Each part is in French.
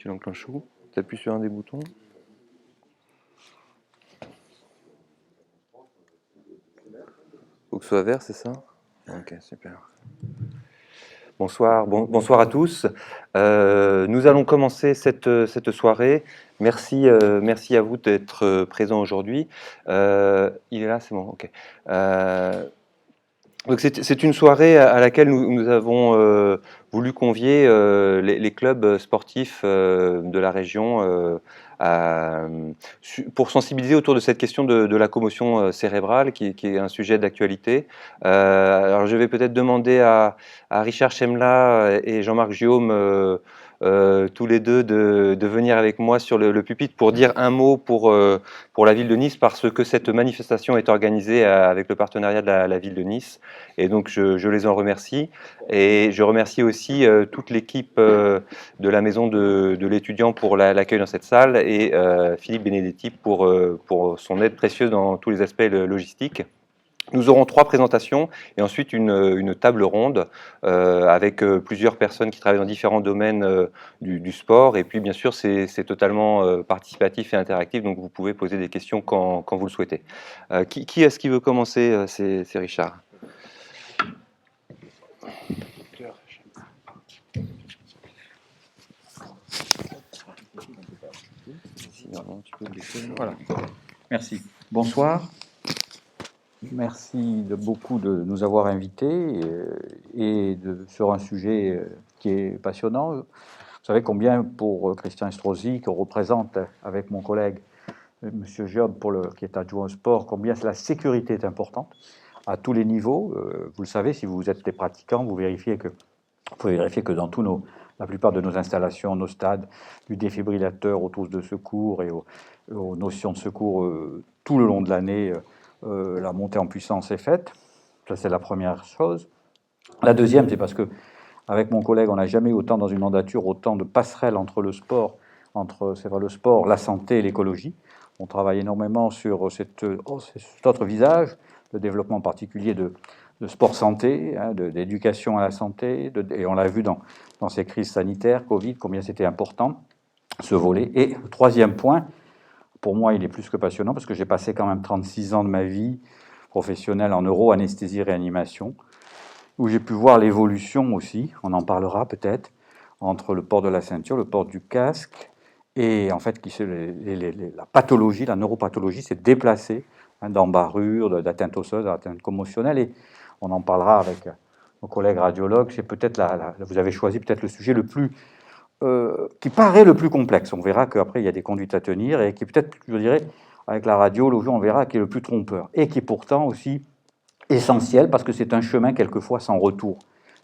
tu l'enclenches où? Tu appuies sur un des boutons. Faut que ce soit vert, c'est ça? Ok, super. Bonsoir, bonsoir à tous. Nous allons commencer cette soirée. Merci, merci à vous d'être présents aujourd'hui. Il est là, c'est bon, ok. Donc c'est une soirée à laquelle nous avons voulu convier les clubs sportifs de la région pour sensibiliser autour de cette question de la commotion cérébrale qui est un sujet d'actualité. Alors je vais peut-être demander à Richard Chemla et Jean-Marc Guillaume tous les deux de venir avec moi sur le pupitre pour dire un mot pour la ville de Nice, parce que cette manifestation est organisée avec le partenariat de la ville de Nice, et donc je les en remercie. Et je remercie aussi toute l'équipe de la maison de l'étudiant pour l'accueil dans cette salle, et Philippe Benedetti pour son aide précieuse dans tous les aspects logistiques. Nous aurons 3 présentations et ensuite une table ronde avec plusieurs personnes qui travaillent dans différents domaines du sport. Et puis bien sûr, c'est totalement participatif et interactif, donc vous pouvez poser des questions quand vous le souhaitez. Qui est-ce qui veut commencer? C'est Richard. Voilà. Merci. Bonsoir. Merci beaucoup de nous avoir invités sur un sujet qui est passionnant. Vous savez combien pour Christian Estrosi, qu'on représente avec mon collègue Monsieur Job, qui est adjoint au sport, combien la sécurité est importante à tous les niveaux. Vous le savez, si vous êtes des pratiquants, vous pouvez vérifier que dans la plupart de nos installations, nos stades, du défibrillateur aux trousses de secours et aux notions de secours tout le long de l'année, la montée en puissance est faite. Ça, c'est la première chose. La deuxième, c'est parce que avec mon collègue, on n'a jamais eu autant dans une mandature, autant de passerelles entre le sport, la santé et l'écologie. On travaille énormément sur cet autre visage, le développement particulier de sport-santé, d'éducation à la santé, et on l'a vu dans ces crises sanitaires, Covid, combien c'était important, ce volet. Et le troisième point, pour moi, il est plus que passionnant, parce que j'ai passé quand même 36 ans de ma vie professionnelle en neuro, anesthésie, réanimation, où j'ai pu voir l'évolution aussi, on en parlera peut-être, entre le port de la ceinture, le port du casque, et en fait, la pathologie, la neuropathologie s'est déplacée d'embarrure, d'atteinte osseuse, d'atteinte commotionnelle, et on en parlera avec nos collègues radiologues. C'est peut-être vous avez choisi peut-être le sujet le plus qui paraît le plus complexe. On verra qu'après il y a des conduites à tenir, et qui peut-être, je dirais, avec la radiologie, on verra qui est le plus trompeur, et qui est pourtant aussi essentiel, parce que c'est un chemin quelquefois sans retour.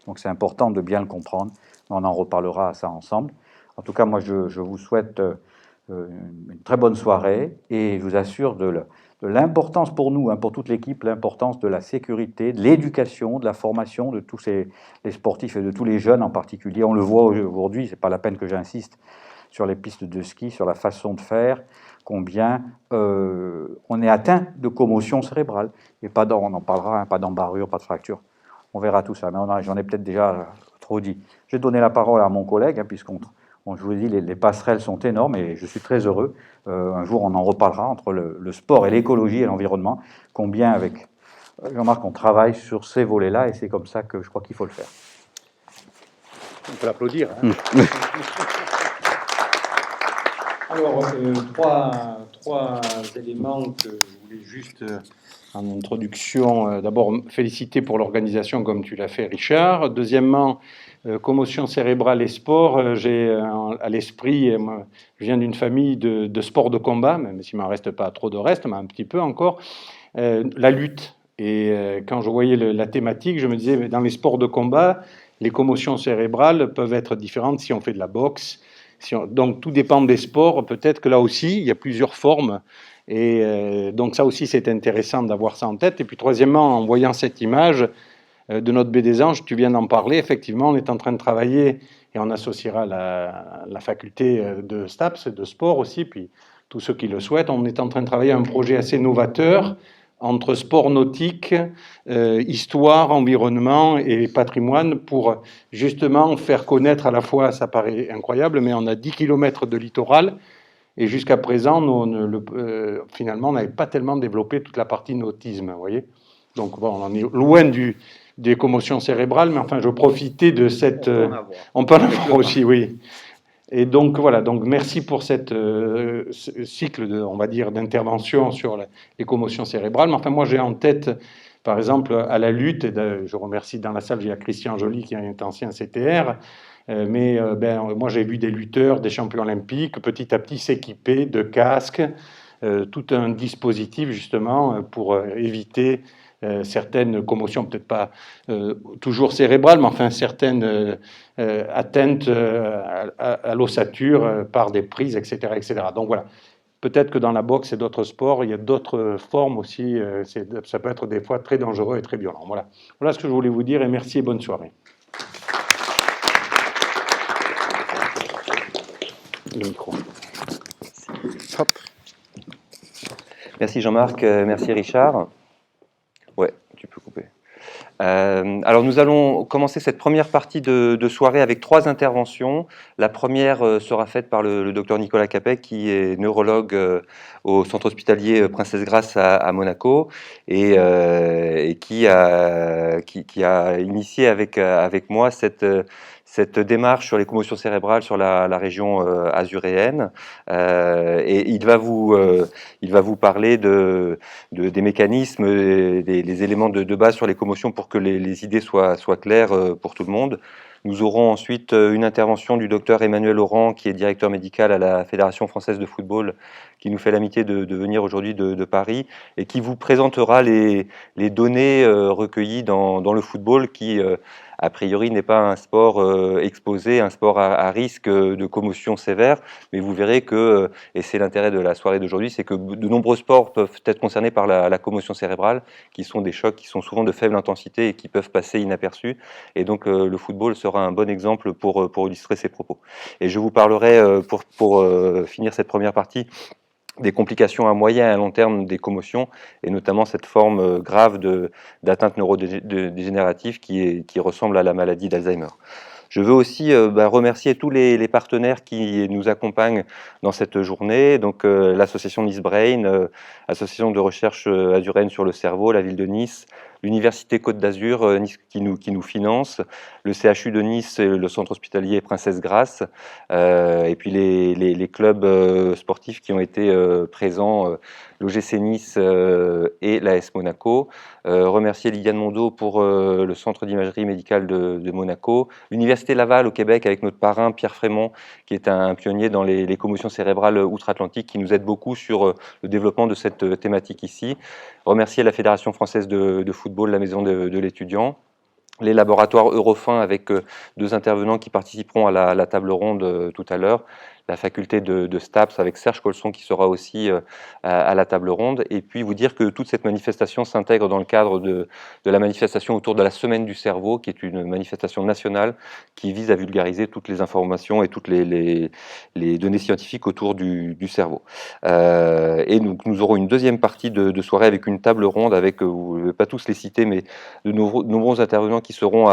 Donc c'est important de bien le comprendre. On en reparlera ça ensemble. En tout cas, moi, je vous souhaite une très bonne soirée, et je vous assure de l'importance pour nous, pour toute l'équipe, l'importance de la sécurité, de l'éducation, de la formation de tous les sportifs et de tous les jeunes en particulier. On le voit aujourd'hui, c'est pas la peine que j'insiste sur les pistes de ski, sur la façon de faire, combien on est atteint de commotion cérébrale. Et on en parlera, pas d'embarrure, pas de fracture. On verra tout ça, mais j'en ai peut-être déjà trop dit. Je vais donner la parole à mon collègue, je vous dis, les passerelles sont énormes, et je suis très heureux. Un jour, on en reparlera entre le sport et l'écologie et l'environnement, combien avec Jean-Marc, on travaille sur ces volets-là, et c'est comme ça que je crois qu'il faut le faire. On peut l'applaudir. Alors, trois éléments que je voulais juste en introduction. D'abord, féliciter pour l'organisation, comme tu l'as fait, Richard. Deuxièmement, commotion cérébrale et sport. J'ai à l'esprit, je viens d'une famille de sport de combat, même s'il ne m'en reste pas trop de reste, mais un petit peu encore, la lutte. Et quand je voyais la thématique, je me disais, mais dans les sports de combat, les commotions cérébrales peuvent être différentes si on fait de la boxe. Donc tout dépend des sports. Peut-être que là aussi, il y a plusieurs formes. Et donc ça aussi, c'est intéressant d'avoir ça en tête. Et puis troisièmement, en voyant cette image de notre baie des Anges, tu viens d'en parler. Effectivement, on est en train de travailler, et on associera la faculté de STAPS, de sport aussi, puis tous ceux qui le souhaitent. On est en train de travailler un projet assez novateur entre sport nautique, histoire, environnement et patrimoine pour justement faire connaître à la fois, ça paraît incroyable, mais on a 10 km de littoral et jusqu'à présent, finalement, on n'avait pas tellement développé toute la partie nautisme, vous voyez. Donc bon, on en est loin des commotions cérébrales, mais enfin, je profitais de cette... On peut en avoir aussi, oui. Et donc voilà, donc merci pour ce cycle on va dire, d'intervention sur les commotions cérébrales. Mais enfin, moi j'ai en tête, par exemple, à la lutte, et je remercie dans la salle, il y a Christian Joly qui est ancien CTR, moi j'ai vu des lutteurs, des champions olympiques, petit à petit s'équiper de casques, tout un dispositif justement pour éviter certaines commotions, peut-être pas toujours cérébrales, mais enfin certaines atteintes à l'ossature par des prises, etc., etc. Donc voilà, peut-être que dans la boxe et d'autres sports, il y a d'autres formes aussi, ça peut être des fois très dangereux et très violent. Voilà, voilà ce que je voulais vous dire et merci et bonne soirée. Le micro. Hop. Merci Jean-Marc, merci Richard. Ouais, tu peux couper. Alors nous allons commencer cette première partie de soirée avec 3 interventions. La première sera faite par le docteur Nicolas Capet, qui est neurologue au centre hospitalier Princesse Grace à Monaco et qui a initié avec moi cette démarche sur les commotions cérébrales sur la région azuréenne. Et il va vous parler des mécanismes, des éléments de base sur les commotions pour que les idées soient claires pour tout le monde. Nous aurons ensuite une intervention du docteur Emmanuel Laurent, qui est directeur médical à la Fédération française de football, qui nous fait l'amitié de venir aujourd'hui de Paris et qui vous présentera les données recueillies dans le football qui, a priori, n'est pas un sport exposé, un sport à risque de commotion sévère, mais vous verrez que, et c'est l'intérêt de la soirée d'aujourd'hui, c'est que de nombreux sports peuvent être concernés par la commotion cérébrale, qui sont des chocs qui sont souvent de faible intensité et qui peuvent passer inaperçus. Et donc le football sera un bon exemple pour illustrer ces propos. Et je vous parlerai, pour finir cette première partie, des complications à moyen et à long terme des commotions, et notamment cette forme grave d'atteinte neurodégénérative qui ressemble à la maladie d'Alzheimer. Je veux aussi remercier tous les partenaires qui nous accompagnent dans cette journée, donc l'association Nice Brain, association de recherche azuréenne sur le cerveau, la ville de Nice, l'université Côte d'Azur Nice, qui nous finance, le CHU de Nice et le centre hospitalier Princesse Grace, et puis les clubs sportifs qui ont été présents, l'OGC Nice et l'AS Monaco. Remercier Liliane Mondeau pour le centre d'imagerie médicale de Monaco, l'université Laval au Québec avec notre parrain Pierre Frémont, qui est un pionnier dans les commotions cérébrales outre-Atlantique, qui nous aide beaucoup sur le développement de cette thématique ici. Remercier la Fédération française de football, la maison de l'étudiant, les laboratoires Eurofin avec 2 intervenants qui participeront à la table ronde tout à l'heure, la faculté de STAPS avec Serge Colson qui sera aussi à la table ronde, et puis vous dire que toute cette manifestation s'intègre dans le cadre de la manifestation autour de la Semaine du cerveau, qui est une manifestation nationale qui vise à vulgariser toutes les informations et toutes les données scientifiques autour du cerveau. Et donc nous aurons une deuxième partie de soirée avec une table ronde avec, vous ne vais pas tous les citer, mais de nombreux intervenants qui seront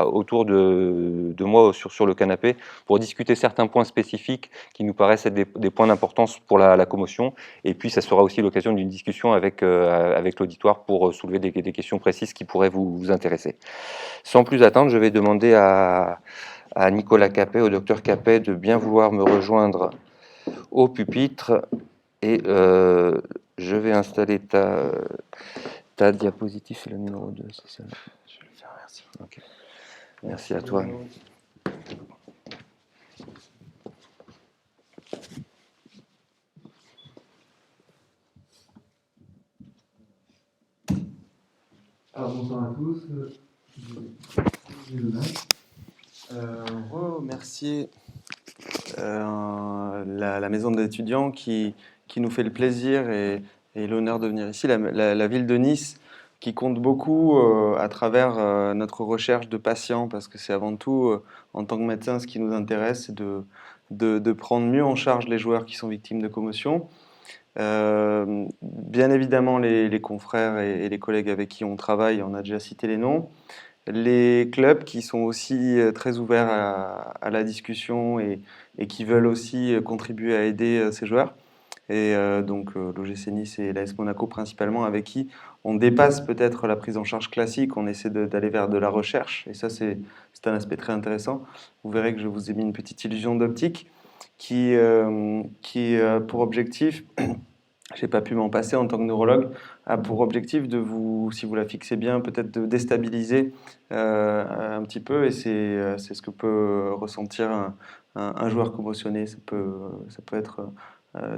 autour de moi sur le canapé pour discuter certains points spécifiques qui nous paraissent être des points d'importance pour la commotion. Et puis, ça sera aussi l'occasion d'une discussion avec l'auditoire pour soulever des questions précises qui pourraient vous intéresser. Sans plus attendre, je vais demander à Nicolas Capet, au docteur Capet, de bien vouloir me rejoindre au pupitre. Et je vais installer ta diapositive, c'est le numéro 2, c'est ça? Je vais le faire, merci. Okay. Merci à toi. Alors bonsoir à tous. Remercier la maison d'étudiants qui nous fait le plaisir et l'honneur de venir ici, la ville de Nice qui compte beaucoup à travers notre recherche de patients, parce que c'est avant tout, en tant que médecin, ce qui nous intéresse, c'est de prendre mieux en charge les joueurs qui sont victimes de commotion. Bien évidemment, les confrères et les collègues avec qui on travaille, on a déjà cité les noms. Les clubs qui sont aussi très ouverts à la discussion et qui veulent aussi contribuer à aider ces joueurs. Et donc l'OGC Nice et l'AS Monaco principalement, avec qui on dépasse peut-être la prise en charge classique, on essaie d'aller vers de la recherche, et ça c'est un aspect très intéressant. Vous verrez que je vous ai mis une petite illusion d'optique qui pour objectif, j'ai pas pu m'en passer en tant que neurologue, a pour objectif de vous, si vous la fixez bien, peut-être de déstabiliser un petit peu, et c'est ce que peut ressentir un joueur commotionné. Ça peut être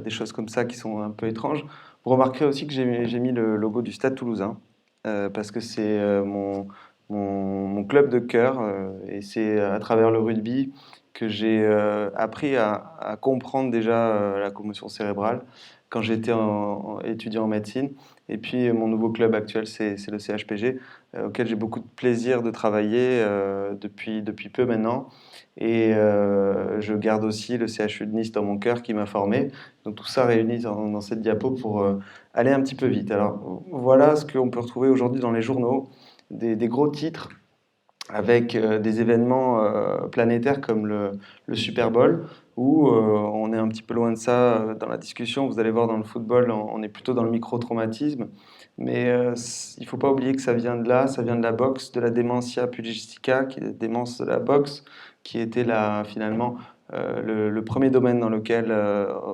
des choses comme ça qui sont un peu étranges. Vous remarquerez aussi que j'ai mis le logo du Stade Toulousain, parce que c'est mon club de cœur, et c'est à travers le rugby que j'ai appris à comprendre déjà la commotion cérébrale quand j'étais étudiant en médecine. Et puis mon nouveau club actuel, c'est le CHPG, auquel j'ai beaucoup de plaisir de travailler depuis peu maintenant. Et je garde aussi le CHU de Nice dans mon cœur qui m'a formé. Donc tout ça réuni dans cette diapo pour aller un petit peu vite. Alors voilà ce qu'on peut retrouver aujourd'hui dans les journaux, des gros titres avec des événements planétaires comme le Super Bowl, où on est un petit peu loin de ça dans la discussion. Vous allez voir, dans le football, on est plutôt dans le micro-traumatisme. Mais il ne faut pas oublier que ça vient de là, ça vient de la boxe, de la dementia pugilistica, qui est la démence de la boxe, qui était là, finalement, le premier domaine dans lequel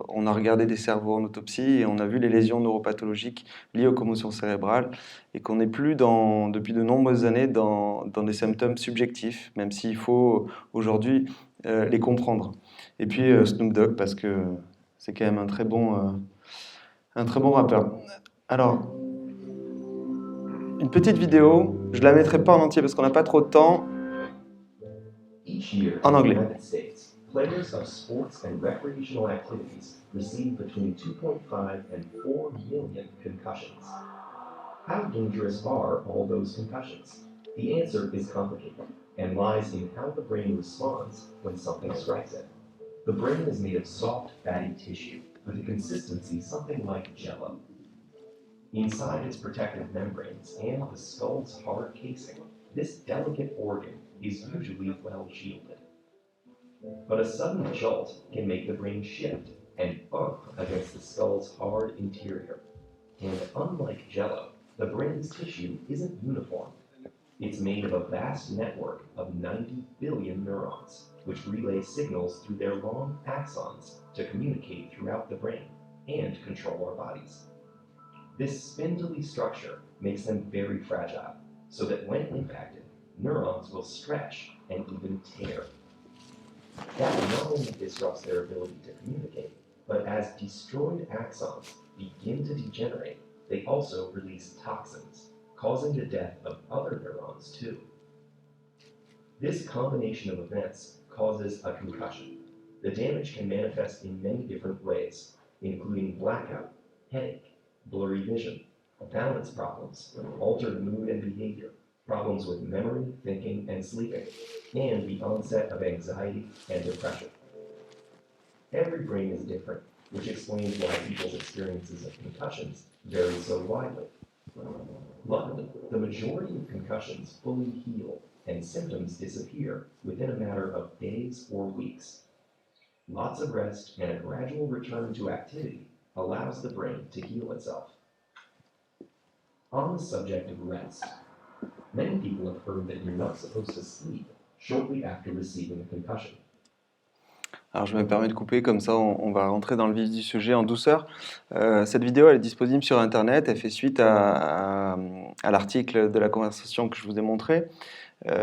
on a regardé des cerveaux en autopsie et on a vu les lésions neuropathologiques liées aux commotions cérébrales, et qu'on n'est plus depuis de nombreuses années dans des symptômes subjectifs, même s'il faut aujourd'hui les comprendre. Et puis Snoop Dogg, parce que c'est quand même un très bon rappeur. Alors, une petite vidéo, je ne la mettrai pas en entier parce qu'on n'a pas trop de temps, en anglais. Players of sports and recreational activities receive between 2.5 and 4 million concussions. How dangerous are all those concussions? The answer is complicated and lies in how the brain responds when something strikes it. The brain is made of soft, fatty tissue with a consistency something like jello. Inside its protective membranes and the skull's hard casing, this delicate organ is usually well shielded. But a sudden jolt can make the brain shift and bump against the skull's hard interior. And unlike jello, the brain's tissue isn't uniform. It's made of a vast network of 90 billion neurons, which relay signals through their long axons to communicate throughout the brain and control our bodies. This spindly structure makes them very fragile, so that when impacted, neurons will stretch and even tear. That not only disrupts their ability to communicate, but as destroyed axons begin to degenerate, they also release toxins, causing the death of other neurons too. This combination of events causes a concussion. The damage can manifest in many different ways, including blackout, headache, blurry vision, balance problems, altered mood and behavior, problems with memory, thinking, and sleeping, and the onset of anxiety and depression. Every brain is different, which explains why people's experiences of concussions vary so widely. Luckily, the majority of concussions fully heal and symptoms disappear within a matter of days or weeks. Lots of rest and a gradual return to activity allows the brain to heal itself. On the subject of rest, many people have heard that you're not supposed to sleep shortly after receiving a concussion. Alors je me permets de couper, comme ça on va rentrer dans le vif du sujet en douceur. Cette vidéo elle est disponible sur internet, elle fait suite à l'article de la conversation que je vous ai montré.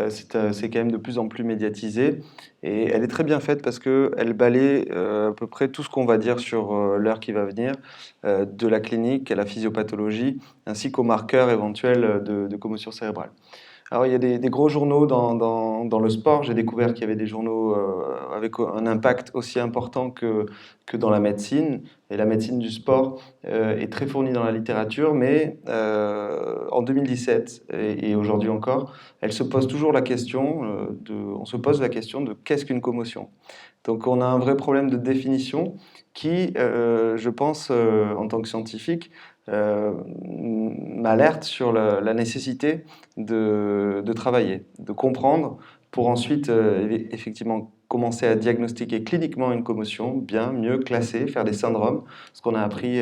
C'est quand même de plus en plus médiatisé et elle est très bien faite parce qu'elle balaie à peu près tout ce qu'on va dire sur l'heure qui va venir, de la clinique à la physiopathologie ainsi qu'aux marqueurs éventuels de commotion cérébrale. Alors, il y a des gros journaux dans le sport. J'ai découvert qu'il y avait des journaux avec un impact aussi important que dans la médecine. Et la médecine du sport est très fournie dans la littérature, mais en 2017 et aujourd'hui encore, elle se pose toujours la question on se pose la question de qu'est-ce qu'une commotion. Donc, on a un vrai problème de définition qui, je pense, en tant que scientifique, m'alerte sur la nécessité de travailler, de comprendre pour ensuite effectivement commencer à diagnostiquer cliniquement une commotion, bien, mieux classer, faire des syndromes, ce qu'on a appris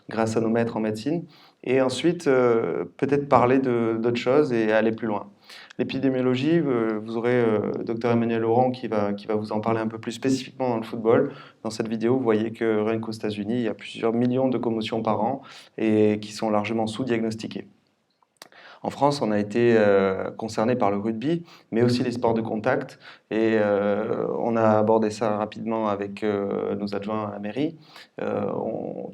grâce à nos maîtres en médecine, et ensuite peut-être parler d'autres choses et aller plus loin. L'épidémiologie, vous aurez Dr Emmanuel Laurent qui va vous en parler un peu plus spécifiquement dans le football. Dans cette vidéo, vous voyez que rien qu'aux États-Unis, il y a plusieurs millions de commotions par an et qui sont largement sous-diagnostiquées. En France, on a été concerné par le rugby, mais aussi les sports de contact. Et on a abordé ça rapidement avec nos adjoints à la mairie.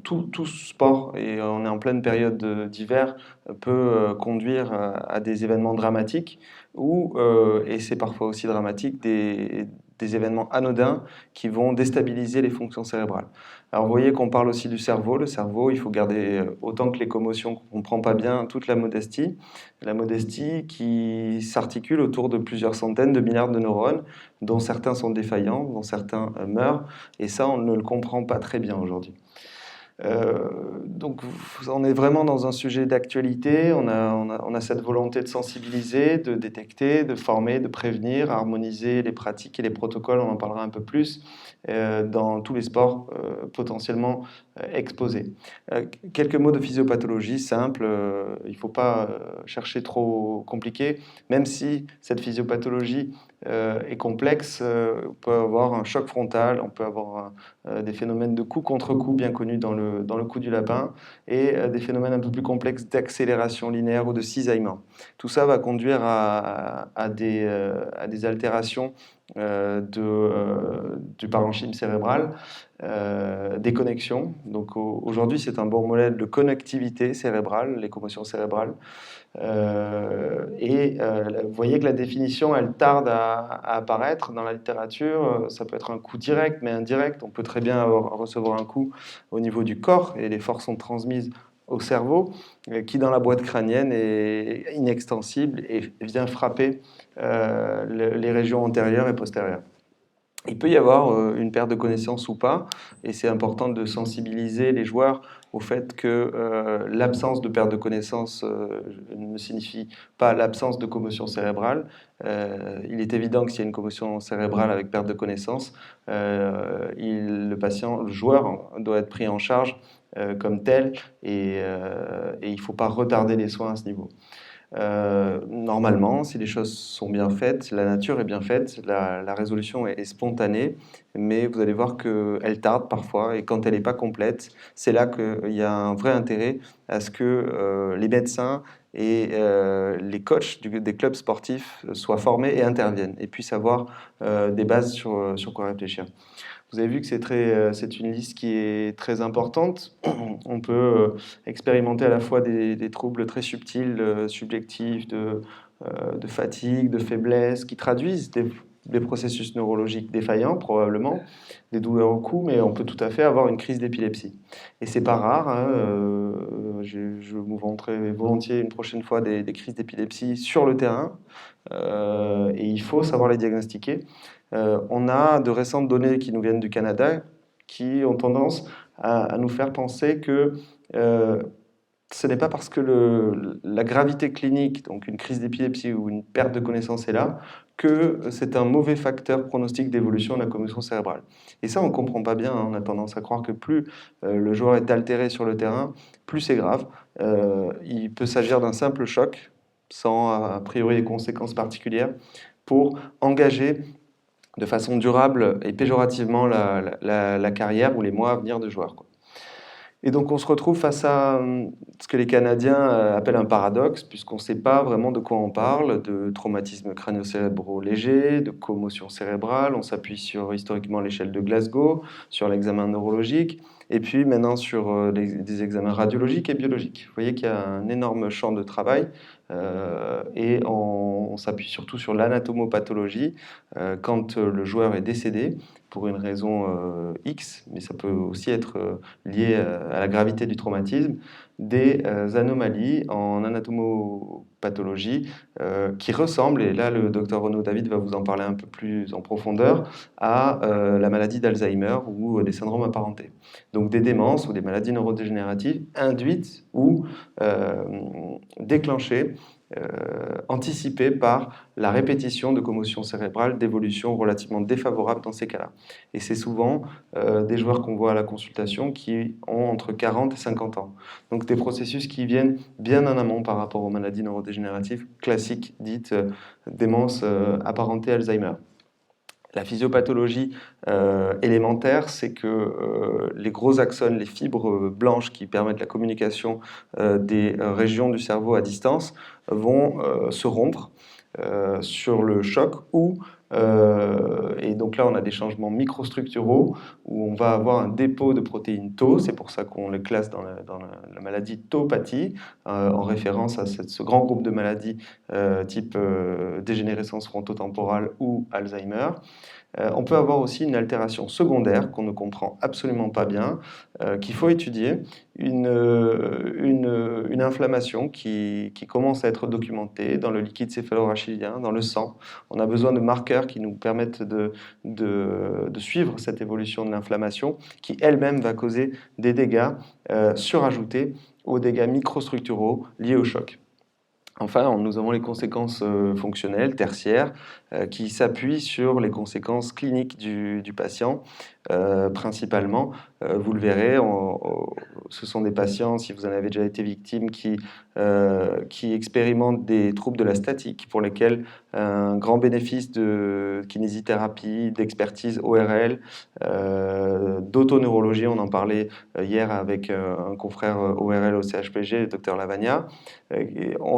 Tout sport, et on est en pleine période d'hiver, peut conduire à des événements dramatiques, et c'est parfois aussi dramatique, des événements anodins qui vont déstabiliser les fonctions cérébrales. Alors vous voyez qu'on parle aussi du cerveau. Le cerveau, il faut garder autant que les commotions qu'on ne comprend pas bien toute la modestie. La modestie qui s'articule autour de plusieurs centaines de milliards de neurones, dont certains sont défaillants, dont certains meurent. Et ça, on ne le comprend pas très bien aujourd'hui. Donc on est vraiment dans un sujet d'actualité, on a cette volonté de sensibiliser, de détecter, de former, de prévenir, harmoniser les pratiques et les protocoles, on en parlera un peu plus, dans tous les sports potentiellement exposés. Quelques mots de physiopathologie simple, il ne faut pas chercher trop compliqué, même si cette physiopathologie est complexe, on peut avoir un choc frontal, on peut avoir des phénomènes de coup contre coup bien connus dans le coup du lapin et des phénomènes un peu plus complexes d'accélération linéaire ou de cisaillement. Tout ça va conduire à des altérations du parenchyme cérebral, des connexions. Donc aujourd'hui, c'est un bon modèle de connectivité cérébrale, les commotions cérébrales. Vous voyez que la définition, elle tarde à apparaître dans la littérature. Ça peut être un coup direct, mais indirect. On peut très bien recevoir un coup au niveau du corps et les forces sont transmises au cerveau, qui dans la boîte crânienne est inextensible et vient frapper les régions antérieures et postérieures. Il peut y avoir une perte de connaissance ou pas, et c'est important de sensibiliser les joueurs au fait que l'absence de perte de connaissance ne signifie pas l'absence de commotion cérébrale. Il est évident que s'il y a une commotion cérébrale avec perte de connaissance, le patient, le joueur doit être pris en charge comme tel, et il ne faut pas retarder les soins à ce niveau. Normalement, si les choses sont bien faites, la nature est bien faite, la résolution est spontanée, mais vous allez voir qu'elle tarde parfois, et quand elle n'est pas complète, c'est là qu'il y a un vrai intérêt à ce que les médecins et les coachs des clubs sportifs soient formés et interviennent, et puissent avoir des bases sur quoi réfléchir. Vous avez vu que c'est une liste qui est très importante. On peut expérimenter à la fois des troubles très subtils, subjectifs, de fatigue, de faiblesse, qui traduisent des processus neurologiques défaillants, probablement, des douleurs au cou, mais on peut tout à fait avoir une crise d'épilepsie. Et c'est pas rare, hein, je vous montrerai volontiers une prochaine fois des crises d'épilepsie sur le terrain, et il faut savoir les diagnostiquer. On a de récentes données qui nous viennent du Canada qui ont tendance à nous faire penser que ce n'est pas parce que la gravité clinique, donc une crise d'épilepsie ou une perte de connaissance est là, que c'est un mauvais facteur pronostic d'évolution de la commotion cérébrale. Et ça, on ne comprend pas bien, hein. On a tendance à croire que plus le joueur est altéré sur le terrain, plus c'est grave. Il peut s'agir d'un simple choc, sans a priori des conséquences particulières, pour engager de façon durable et péjorativement la carrière ou les mois à venir de joueur, quoi. Et donc on se retrouve face à ce que les Canadiens appellent un paradoxe, puisqu'on ne sait pas vraiment de quoi on parle, de traumatismes crânio-cérébraux légers, de commotion cérébrale, on s'appuie sur historiquement l'échelle de Glasgow, sur l'examen neurologique, Et puis maintenant sur des examens radiologiques et biologiques. Vous voyez qu'il y a un énorme champ de travail et on s'appuie surtout sur l'anatomopathologie quand le joueur est décédé pour une raison X, mais ça peut aussi être lié à la gravité du traumatisme, des anomalies en anatomopathologie qui ressemblent, et là le docteur Renaud David va vous en parler un peu plus en profondeur, à la maladie d'Alzheimer ou des syndromes apparentés. Donc des démences ou des maladies neurodégénératives induites ou déclenchées, anticipées par la répétition de commotions cérébrales d'évolution relativement défavorable dans ces cas-là. Et c'est souvent des joueurs qu'on voit à la consultation qui ont entre 40 et 50 ans. Donc des processus qui viennent bien en amont par rapport aux maladies neurodégénératives classiques dites démence apparentée Alzheimer. La physiopathologie élémentaire, c'est que les gros axones, les fibres blanches qui permettent la communication des régions du cerveau à distance vont se rompre sur le choc et donc là on a des changements microstructuraux où on va avoir un dépôt de protéines tau, c'est pour ça qu'on le classe dans la maladie taupathie en référence à ce grand groupe de maladies type dégénérescence frontotemporale ou Alzheimer. On peut avoir aussi une altération secondaire qu'on ne comprend absolument pas bien, qu'il faut étudier, une inflammation qui commence à être documentée dans le liquide céphalorachidien, dans le sang. On a besoin de marqueurs qui nous permettent de suivre cette évolution de l'inflammation qui elle-même va causer des dégâts surajoutés aux dégâts microstructuraux liés au choc. Enfin, nous avons les conséquences fonctionnelles, tertiaires, qui s'appuient sur les conséquences cliniques du patient, principalement. Vous le verrez, ce sont des patients, si vous en avez déjà été victime, qui expérimentent des troubles de la statique, pour lesquels un grand bénéfice de kinésithérapie, d'expertise ORL, d'autoneurologie, on en parlait hier avec un confrère ORL au CHPG, le docteur Lavagna,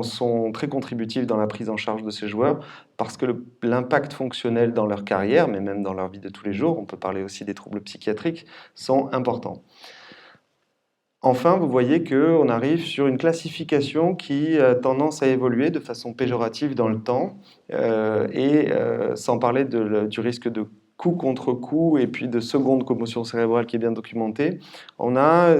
sont très contributifs dans la prise en charge de ces joueurs parce que l'impact fonctionnel dans leur carrière, mais même dans leur vie de tous les jours, on peut parler aussi des troubles psychiatriques, sont importants. Enfin, vous voyez qu'on arrive sur une classification qui a tendance à évoluer de façon péjorative dans le temps, sans parler du risque de coup contre coup et puis de seconde commotion cérébrale qui est bien documentée. On a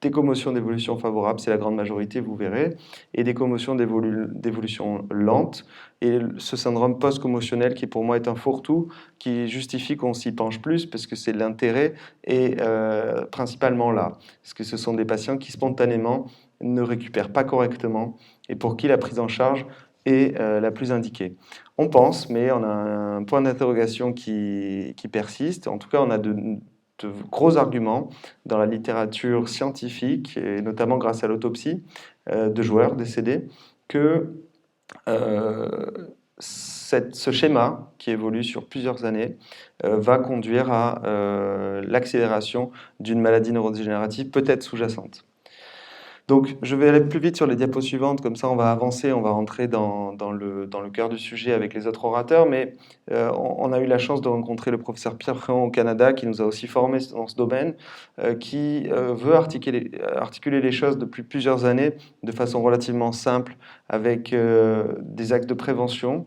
des commotions d'évolution favorable, c'est la grande majorité, vous verrez, et des commotions d'évolution lente. Et ce syndrome post-commotionnel qui pour moi est un fourre-tout, qui justifie qu'on s'y penche plus, parce que c'est l'intérêt est principalement là. Parce que ce sont des patients qui spontanément ne récupèrent pas correctement et pour qui la prise en charge est la plus indiquée. On pense, mais on a un point d'interrogation qui persiste. En tout cas, on a de gros arguments dans la littérature scientifique, et notamment grâce à l'autopsie de joueurs décédés, que ce schéma qui évolue sur plusieurs années va conduire à l'accélération d'une maladie neurodégénérative peut-être sous-jacente. Donc, je vais aller plus vite sur les diapos suivantes, comme ça on va avancer, on va rentrer dans le cœur du sujet avec les autres orateurs, mais on a eu la chance de rencontrer le professeur Pierre Fréon au Canada, qui nous a aussi formés dans ce domaine, qui veut articuler les choses depuis plusieurs années de façon relativement simple, avec des actes de prévention,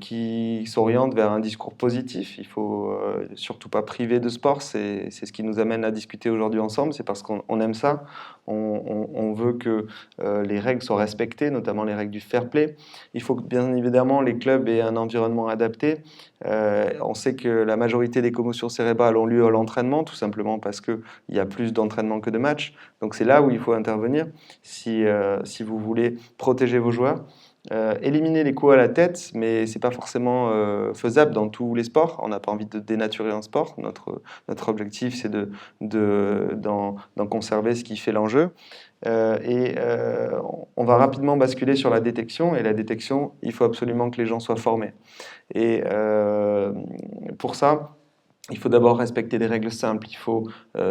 qui s'orientent vers un discours positif. Il ne faut surtout pas priver de sport, c'est ce qui nous amène à discuter aujourd'hui ensemble, c'est parce qu'on aime ça, on veut que les règles soient respectées, notamment les règles du fair play. Il faut que bien évidemment les clubs aient un environnement adapté. On sait que la majorité des commotions cérébrales ont lieu à l'entraînement, tout simplement parce qu'il y a plus d'entraînement que de matchs, donc c'est là où il faut intervenir si vous voulez protéger vos joueurs. Éliminer les coups à la tête, mais c'est pas forcément faisable dans tous les sports. On n'a pas envie de dénaturer un sport. Notre objectif, c'est d'en conserver ce qui fait l'enjeu. On va rapidement basculer sur la détection. Et la détection, il faut absolument que les gens soient formés. Et pour ça, il faut d'abord respecter des règles simples. Il faut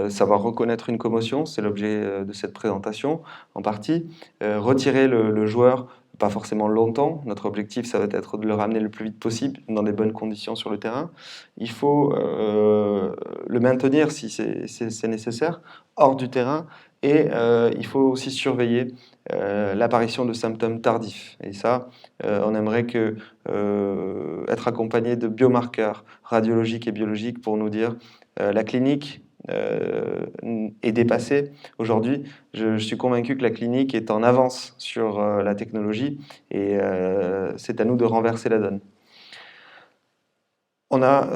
savoir reconnaître une commotion, c'est l'objet de cette présentation en partie. Retirer le joueur pas forcément longtemps. Notre objectif, ça va être de le ramener le plus vite possible dans des bonnes conditions sur le terrain. Il faut le maintenir si c'est nécessaire hors du terrain et il faut aussi surveiller l'apparition de symptômes tardifs. Et ça, on aimerait être accompagné de biomarqueurs radiologiques et biologiques pour nous dire la clinique est dépassée. Aujourd'hui, je suis convaincu que la clinique est en avance sur la technologie et c'est à nous de renverser la donne. On a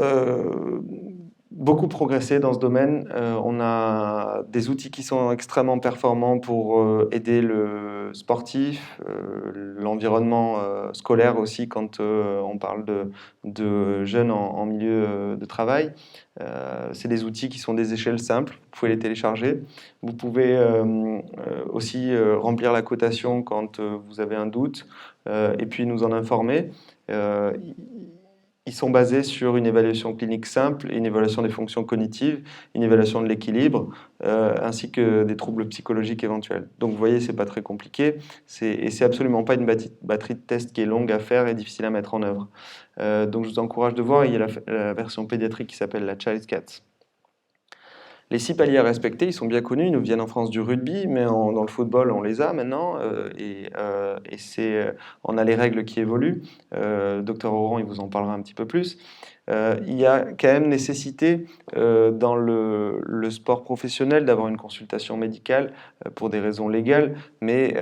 beaucoup progressé dans ce domaine. On a des outils qui sont extrêmement performants pour aider le sportif, l'environnement scolaire aussi quand on parle de jeunes en milieu de travail. C'est des outils qui sont des échelles simples, vous pouvez les télécharger. Vous pouvez aussi remplir la cotation quand vous avez un doute et puis nous en informer. Ils sont basés sur une évaluation clinique simple, une évaluation des fonctions cognitives, une évaluation de l'équilibre, ainsi que des troubles psychologiques éventuels. Donc vous voyez, c'est pas très compliqué, et c'est absolument pas une batterie de tests qui est longue à faire et difficile à mettre en œuvre. Donc je vous encourage de voir, il y a la version pédiatrique qui s'appelle la Child-CAT. Les 6 paliers à respecter, ils sont bien connus, ils nous viennent en France du rugby, mais dans le football, on les a maintenant, on a les règles qui évoluent. Docteur Oran, il vous en parlera un petit peu plus. Il y a quand même nécessité dans le sport professionnel d'avoir une consultation médicale pour des raisons légales, mais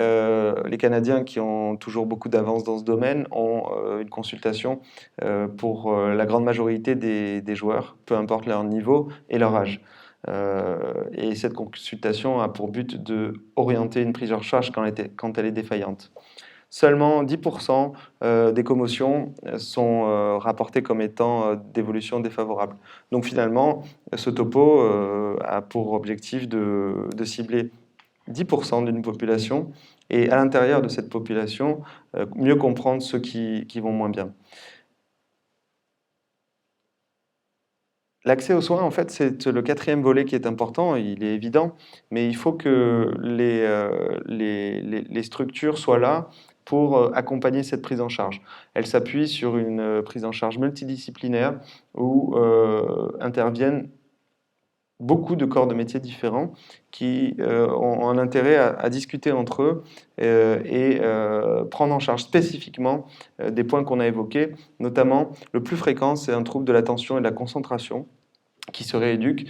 les Canadiens qui ont toujours beaucoup d'avance dans ce domaine ont une consultation pour la grande majorité des joueurs, peu importe leur niveau et leur âge. Et cette consultation a pour but d'orienter une prise en charge quand elle est défaillante. Seulement 10% des commotions sont rapportées comme étant d'évolution défavorable. Donc finalement, ce topo a pour objectif de cibler 10% d'une population et à l'intérieur de cette population, mieux comprendre ceux qui vont moins bien. L'accès aux soins, en fait, c'est le 4e volet qui est important, il est évident, mais il faut que les structures soient là pour accompagner cette prise en charge. Elle s'appuie sur une prise en charge multidisciplinaire où interviennent beaucoup de corps de métiers différents qui ont un intérêt à discuter entre eux et prendre en charge spécifiquement des points qu'on a évoqués, notamment le plus fréquent, c'est un trouble de l'attention et de la concentration qui se rééduque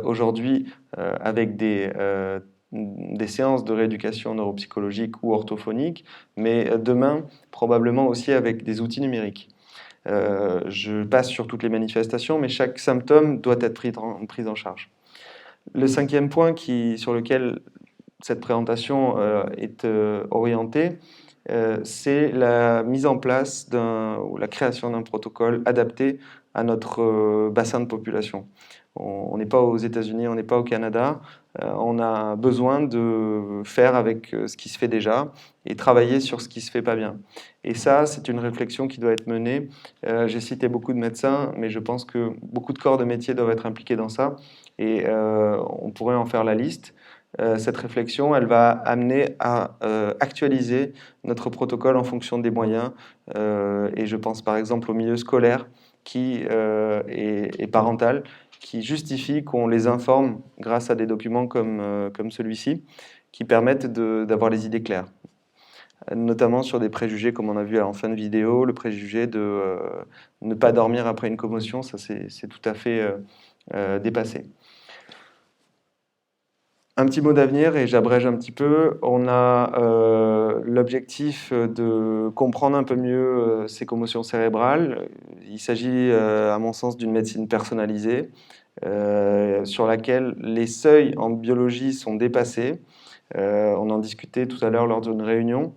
aujourd'hui avec des séances de rééducation neuropsychologique ou orthophonique, mais demain probablement aussi avec des outils numériques. Je passe sur toutes les manifestations, mais chaque symptôme doit être pris en charge. Le 5e point sur lequel cette présentation est orientée, c'est la mise en place ou la création d'un protocole adapté à notre bassin de population. On n'est pas aux États-Unis, on n'est pas au Canada. On a besoin de faire avec ce qui se fait déjà et travailler sur ce qui se fait pas bien. Et ça, c'est une réflexion qui doit être menée. J'ai cité beaucoup de médecins, mais je pense que beaucoup de corps de métier doivent être impliqués dans ça. Et on pourrait en faire la liste. Cette réflexion, elle va amener à actualiser notre protocole en fonction des moyens. Et je pense par exemple au milieu scolaire et parental, qui justifie qu'on les informe grâce à des documents comme celui-ci, qui permettent d'avoir les idées claires. Notamment sur des préjugés, comme on a vu en fin de vidéo, le préjugé de ne pas dormir après une commotion, ça c'est tout à fait dépassé. Un petit mot d'avenir, et j'abrège un petit peu. On a l'objectif de comprendre un peu mieux ces commotions cérébrales. Il s'agit, à mon sens, d'une médecine personnalisée, sur laquelle les seuils en biologie sont dépassés. On en discutait tout à l'heure lors d'une réunion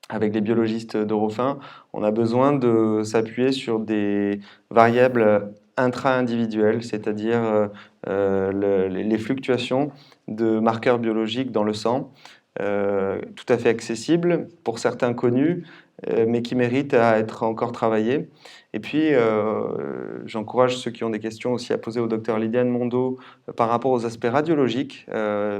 avec les biologistes d'Eurofin. On a besoin de s'appuyer sur des variables intra-individuelles, c'est-à-dire les fluctuations de marqueurs biologiques dans le sang, tout à fait accessibles, pour certains connus, mais qui méritent à être encore travaillés. Et puis, j'encourage ceux qui ont des questions aussi à poser au docteur Lydiane Mondeau par rapport aux aspects radiologiques,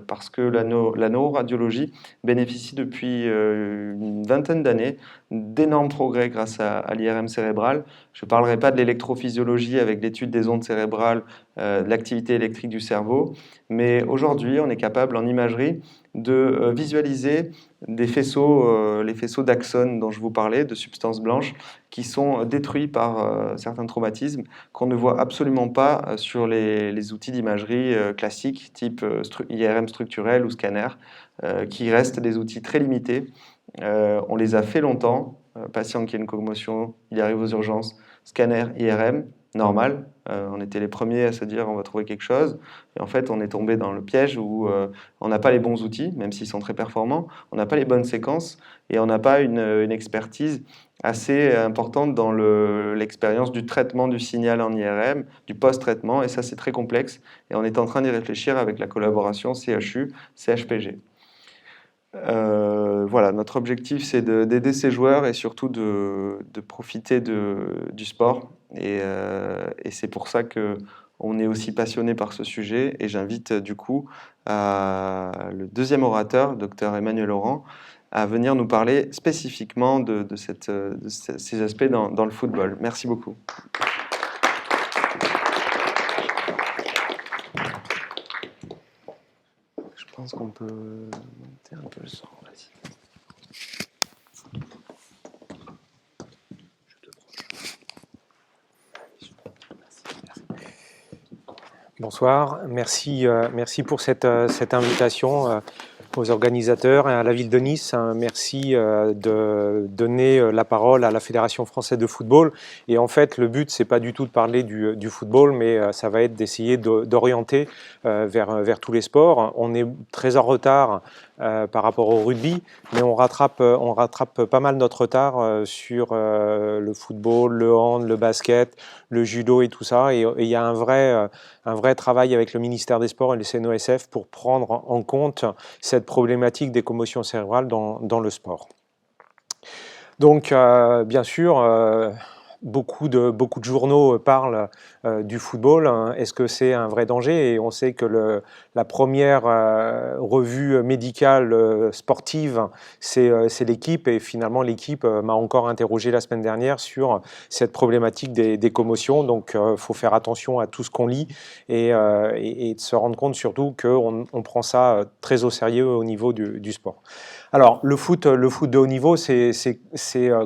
parce que la neuroradiologie bénéficie depuis une vingtaine d'années d'énormes progrès grâce à l'IRM cérébral. Je ne parlerai pas de l'électrophysiologie avec l'étude des ondes cérébrales, de l'activité électrique du cerveau, mais aujourd'hui, on est capable en imagerie de visualiser des faisceaux, les faisceaux d'axones dont je vous parlais, de substances blanches, qui sont détruits par certains traumatismes qu'on ne voit absolument pas sur les outils d'imagerie classiques, type IRM structurel ou scanner, qui restent des outils très limités. On les a fait longtemps. Patient qui a une commotion, il arrive aux urgences, scanner, IRM, normal. On était les premiers à se dire on va trouver quelque chose. Et en fait, on est tombé dans le piège où on n'a pas les bons outils, même s'ils sont très performants. On n'a pas les bonnes séquences et on n'a pas une expertise assez importante dans l'expérience du traitement du signal en IRM, du post-traitement. Et ça, c'est très complexe. Et on est en train d'y réfléchir avec la collaboration CHU-CHPG. Voilà, notre objectif, c'est d'aider ces joueurs et surtout de profiter du sport. Et c'est pour ça qu'on est aussi passionné par ce sujet. Et j'invite du coup le deuxième orateur, Dr Emmanuel Laurent, à venir nous parler spécifiquement de ces aspects dans le football. Merci beaucoup. Je pense qu'on peut monter un peu le son. Vas-y. Bonsoir, merci pour cette invitation aux organisateurs et à la ville de Nice. Merci de donner la parole à la Fédération française de football. Et en fait, le but, c'est pas du tout de parler du football, mais ça va être d'essayer d'orienter vers tous les sports. On est très en retard par rapport au rugby, mais on rattrape pas mal notre retard sur le football, le hand, le basket, le judo et tout ça. Et il y a un vrai travail avec le ministère des Sports et le CNOSF pour prendre en compte cette problématique des commotions cérébrales dans le sport. Donc, bien sûr, beaucoup de journaux parlent du football. Est-ce que c'est un vrai danger? Et on sait que la première revue médicale sportive, c'est l'équipe. Et finalement, l'équipe m'a encore interrogé la semaine dernière sur cette problématique des commotions. Donc, il faut faire attention à tout ce qu'on lit et de se rendre compte surtout qu'on prend ça très au sérieux au niveau du sport. Alors, le foot de haut niveau, c'est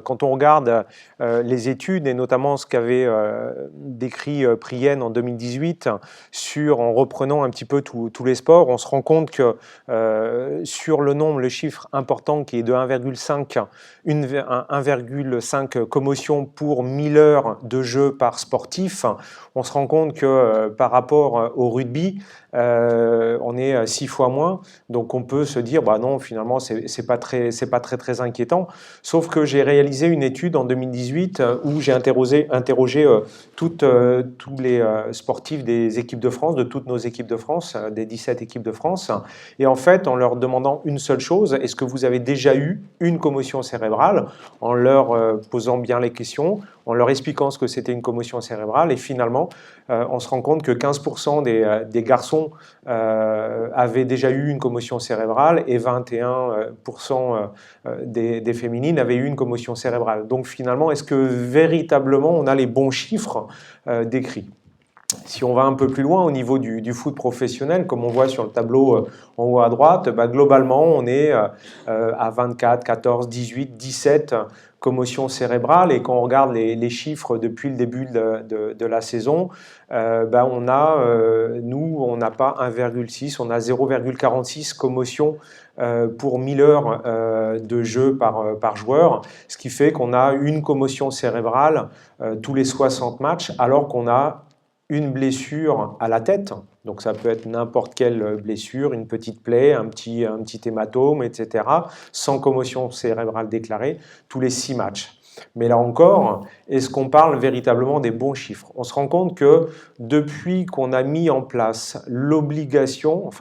quand on regarde les études, et notamment ce qu'avait décrit Prienne en 2018, en reprenant un petit peu tous les sports, on se rend compte que sur le chiffre important qui est de 1,5 commotions pour 1000 heures de jeu par sportif, on se rend compte que par rapport au rugby, on est 6 fois moins. Donc on peut se dire, bah non, finalement, c'est pas très inquiétant. Sauf que j'ai réalisé une étude en 2018 où j'ai interrogé tous les sportifs des équipes de France, de toutes nos équipes de France, des 17 équipes de France. Et en fait, en leur demandant une seule chose, est-ce que vous avez déjà eu une commotion cérébrale? En leur posant bien les questions, en leur expliquant ce que c'était une commotion cérébrale. Et finalement, on se rend compte que 15% des garçons avaient déjà eu une commotion cérébrale et 21% des féminines avaient eu une commotion cérébrale. Donc finalement, est-ce que véritablement on a les bons chiffres décrits? Si on va un peu plus loin au niveau du foot professionnel, comme on voit sur le tableau en haut à droite, globalement on est à 24, 14, 18, 17 commotions cérébrales. Et quand on regarde les chiffres depuis le début de la saison, on n'a pas 1,6, on a 0,46 commotions pour 1000 heures de jeu par joueur, ce qui fait qu'on a une commotion cérébrale tous les 60 matchs, alors qu'on a une blessure à la tête. Donc ça peut être n'importe quelle blessure, une petite plaie, un petit hématome, etc., sans commotion cérébrale déclarée, tous les 6 matchs. Mais là encore, est-ce qu'on parle véritablement des bons chiffres? On se rend compte que depuis qu'on a mis en place l'obligation,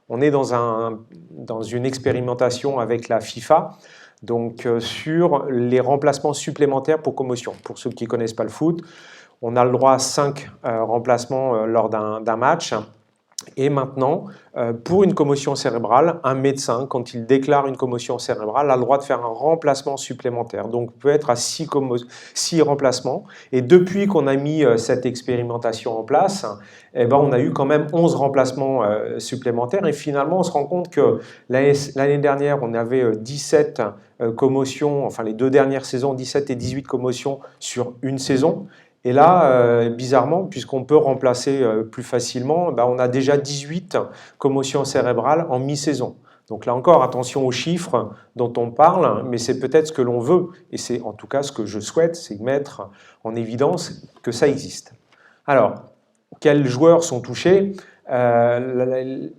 on est dans une expérimentation avec la FIFA, Donc sur les remplacements supplémentaires pour commotion. Pour ceux qui ne connaissent pas le foot, on a le droit à 5 remplacements lors d'un match. Et maintenant, pour une commotion cérébrale, un médecin, quand il déclare une commotion cérébrale, a le droit de faire un remplacement supplémentaire. Donc, peut être à 6 remplacements. Et depuis qu'on a mis cette expérimentation en place, eh ben, on a eu quand même 11 remplacements supplémentaires. Et finalement, on se rend compte que l'année dernière, on avait 17 commotions, enfin les 2 dernières saisons, 17 et 18 commotions sur une saison. Et là, bizarrement, puisqu'on peut remplacer plus facilement, ben on a déjà 18 commotions cérébrales en mi-saison. Donc là encore, attention aux chiffres dont on parle, mais c'est peut-être ce que l'on veut, et c'est en tout cas ce que je souhaite, c'est mettre en évidence que ça existe. Alors, quels joueurs sont touchés?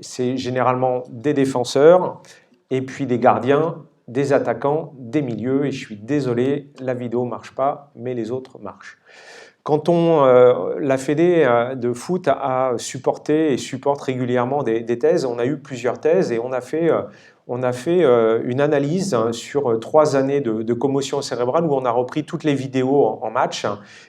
C'est généralement des défenseurs, et puis des gardiens, des attaquants, des milieux, et je suis désolé, la vidéo ne marche pas, mais les autres marchent. Quand la Fédé de foot a supporté et supporte régulièrement des thèses, on a eu plusieurs thèses et on a fait une analyse sur 3 années de commotion cérébrale où on a repris toutes les vidéos en match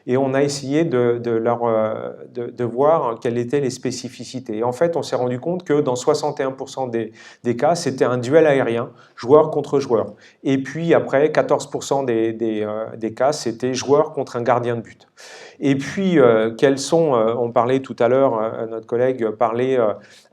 et on a essayé de voir quelles étaient les spécificités. Et en fait, on s'est rendu compte que dans 61% des cas, c'était un duel aérien, joueur contre joueur. Et puis après, 14% des cas, c'était joueur contre un gardien de but. Et puis, on parlait tout à l'heure, notre collègue parlait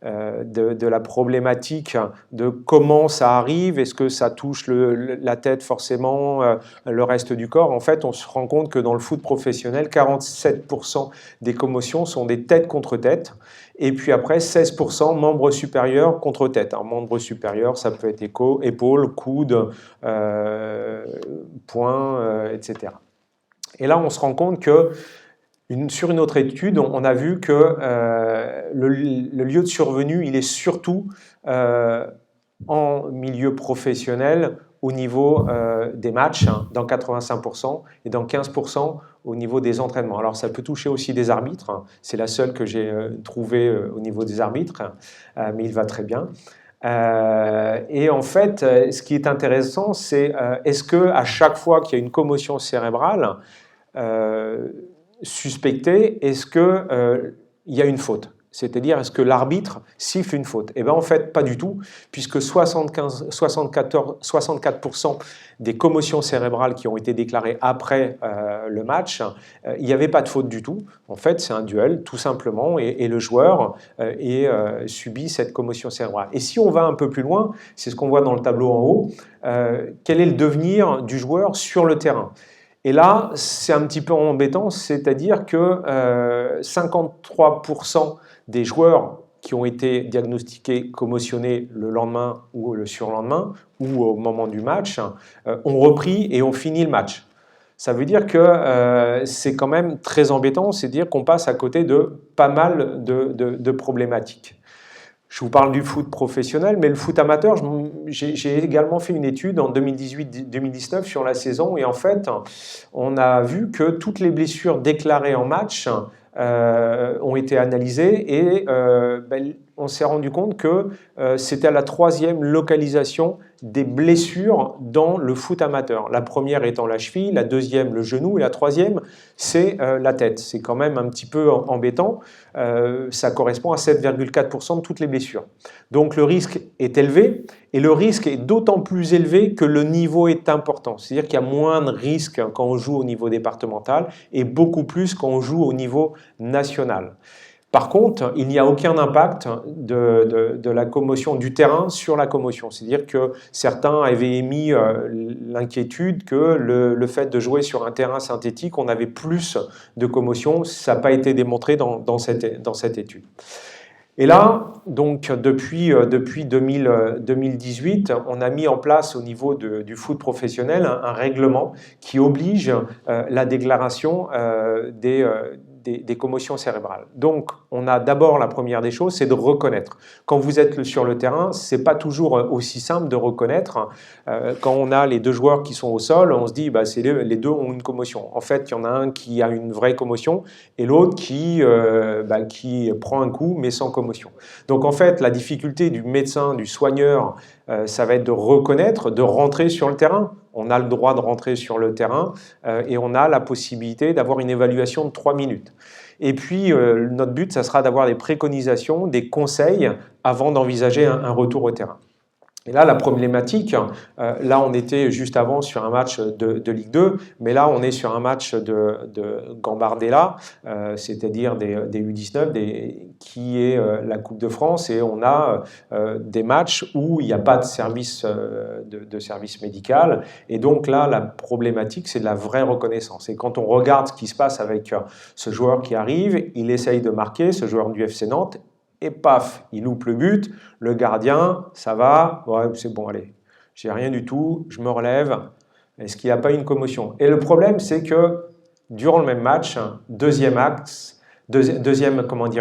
de la problématique de comment ça arrive, est-ce que ça touche la tête forcément, le reste du corps. En fait, on se rend compte que dans le foot professionnel, 47% des commotions sont des têtes contre têtes. Et puis après, 16% membres supérieurs contre tête. Alors, membres supérieurs, ça peut être épaule, coude, poing, etc. Et là, on se rend compte que sur une autre étude, on a vu que le lieu de survenue, il est surtout en milieu professionnel au niveau des matchs, dans 85%, et dans 15% au niveau des entraînements. Alors ça peut toucher aussi des arbitres, c'est la seule que j'ai trouvée au niveau des arbitres, mais il va très bien. Et en fait, ce qui est intéressant, c'est est-ce qu'à chaque fois qu'il y a une commotion cérébrale, suspecté, est-ce qu'il y a une faute? C'est-à-dire, est-ce que l'arbitre siffle une faute? Eh bien, en fait, pas du tout, puisque 64% des commotions cérébrales qui ont été déclarées après le match, il n'y avait pas de faute du tout. En fait, c'est un duel, tout simplement, et le joueur subit cette commotion cérébrale. Et si on va un peu plus loin, c'est ce qu'on voit dans le tableau en haut, quel est le devenir du joueur sur le terrain? Et là, c'est un petit peu embêtant, c'est-à-dire que 53% des joueurs qui ont été diagnostiqués commotionnés le lendemain ou le surlendemain ou au moment du match ont repris et ont fini le match. Ça veut dire que c'est quand même très embêtant, c'est-à-dire qu'on passe à côté de pas mal de problématiques. Je vous parle du foot professionnel, mais le foot amateur, j'ai également fait une étude en 2018-2019 sur la saison et en fait, on a vu que toutes les blessures déclarées en match ont été analysées et on s'est rendu compte que c'était la 3e localisation des blessures dans le foot amateur. La première étant la cheville, la 2e le genou et la 3e c'est la tête. C'est quand même un petit peu embêtant. Ça correspond à 7,4% de toutes les blessures. Donc le risque est élevé et le risque est d'autant plus élevé que le niveau est important. C'est-à-dire qu'il y a moins de risques quand on joue au niveau départemental et beaucoup plus quand on joue au niveau national. Par contre, il n'y a aucun impact de la commotion du terrain sur la commotion. C'est-à-dire que certains avaient émis l'inquiétude que le fait de jouer sur un terrain synthétique, on avait plus de commotion. Ça n'a pas été démontré dans cette étude. Et là, donc depuis 2018, on a mis en place au niveau du foot professionnel un règlement qui oblige la déclaration des des commotions cérébrales. Donc, on a d'abord la première des choses, c'est de reconnaître. Quand vous êtes sur le terrain, c'est pas toujours aussi simple de reconnaître. Quand on a les deux joueurs qui sont au sol, on se dit bah, les deux ont une commotion. En fait, il y en a un qui a une vraie commotion et l'autre qui prend un coup mais sans commotion. Donc en fait, la difficulté du médecin, du soigneur, ça va être de reconnaître, de rentrer sur le terrain. On a le droit de rentrer sur le terrain et on a la possibilité d'avoir une évaluation de 3 minutes. Et puis, notre but, ça sera d'avoir des préconisations, des conseils avant d'envisager un retour au terrain. Et là, la problématique, là on était juste avant sur un match de Ligue 2, mais là on est sur un match de Gambardella, c'est-à-dire des U19, qui est la Coupe de France, et on a des matchs où il n'y a pas de service médical, et donc là la problématique c'est de la vraie reconnaissance. Et quand on regarde ce qui se passe avec ce joueur qui arrive, il essaye de marquer, ce joueur du FC Nantes, et paf, il loupe le but, le gardien, ça va, ouais, c'est bon, allez, j'ai rien du tout, je me relève, est-ce qu'il n'y a pas une commotion? Et le problème, c'est que durant le même match, deuxième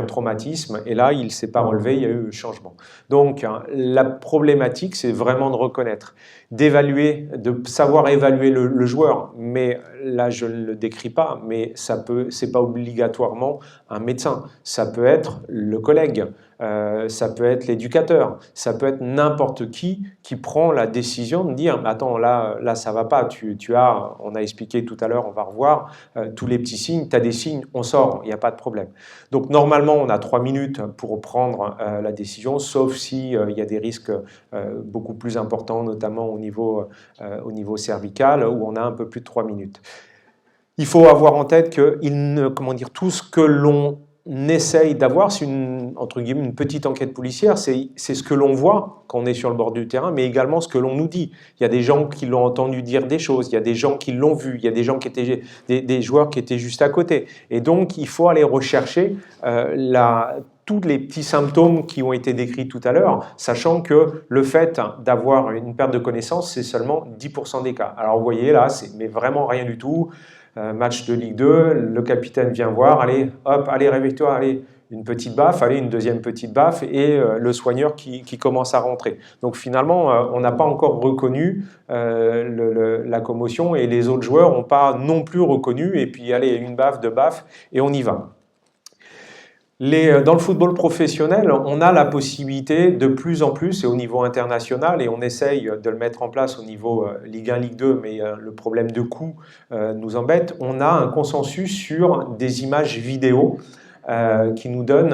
traumatisme, et là, il ne s'est pas relevé, il y a eu changement. Donc, la problématique, c'est vraiment de reconnaître, d'évaluer, de savoir évaluer le joueur, mais là, je ne le décris pas, mais ce n'est pas obligatoirement un médecin, ça peut être le collègue, ça peut être l'éducateur, ça peut être n'importe qui prend la décision de dire attends, là ça va pas, on a expliqué tout à l'heure, on va revoir tous les petits signes, tu as des signes, on sort, il n'y a pas de problème. Donc normalement on a 3 minutes pour prendre la décision, sauf si il y a des risques beaucoup plus importants, notamment au niveau cervical, où on a un peu plus de 3 minutes. Il faut avoir en tête que tout ce que l'on essaye d'avoir, c'est entre guillemets une petite enquête policière, c'est ce que l'on voit quand on est sur le bord du terrain, mais également ce que l'on nous dit. Il y a des gens qui l'ont entendu dire des choses, il y a des gens qui l'ont vu, il y a des gens qui étaient des joueurs qui étaient juste à côté. Et donc, il faut aller rechercher tous les petits symptômes qui ont été décrits tout à l'heure, sachant que le fait d'avoir une perte de connaissance, c'est seulement 10% des cas. Alors, vous voyez là, mais vraiment rien du tout. Match de Ligue 2, le capitaine vient voir, allez, hop, allez, réveille-toi, allez, une petite baffe, allez, une deuxième petite baffe, et le soigneur qui commence à rentrer. Donc finalement, on n'a pas encore reconnu la commotion, et les autres joueurs n'ont pas non plus reconnu, et puis allez, une baffe, deux baffes, et on y va. Dans le football professionnel, on a la possibilité de plus en plus, et au niveau international, et on essaye de le mettre en place au niveau Ligue 1, Ligue 2, mais le problème de coût nous embête, on a un consensus sur des images vidéo qui nous donnent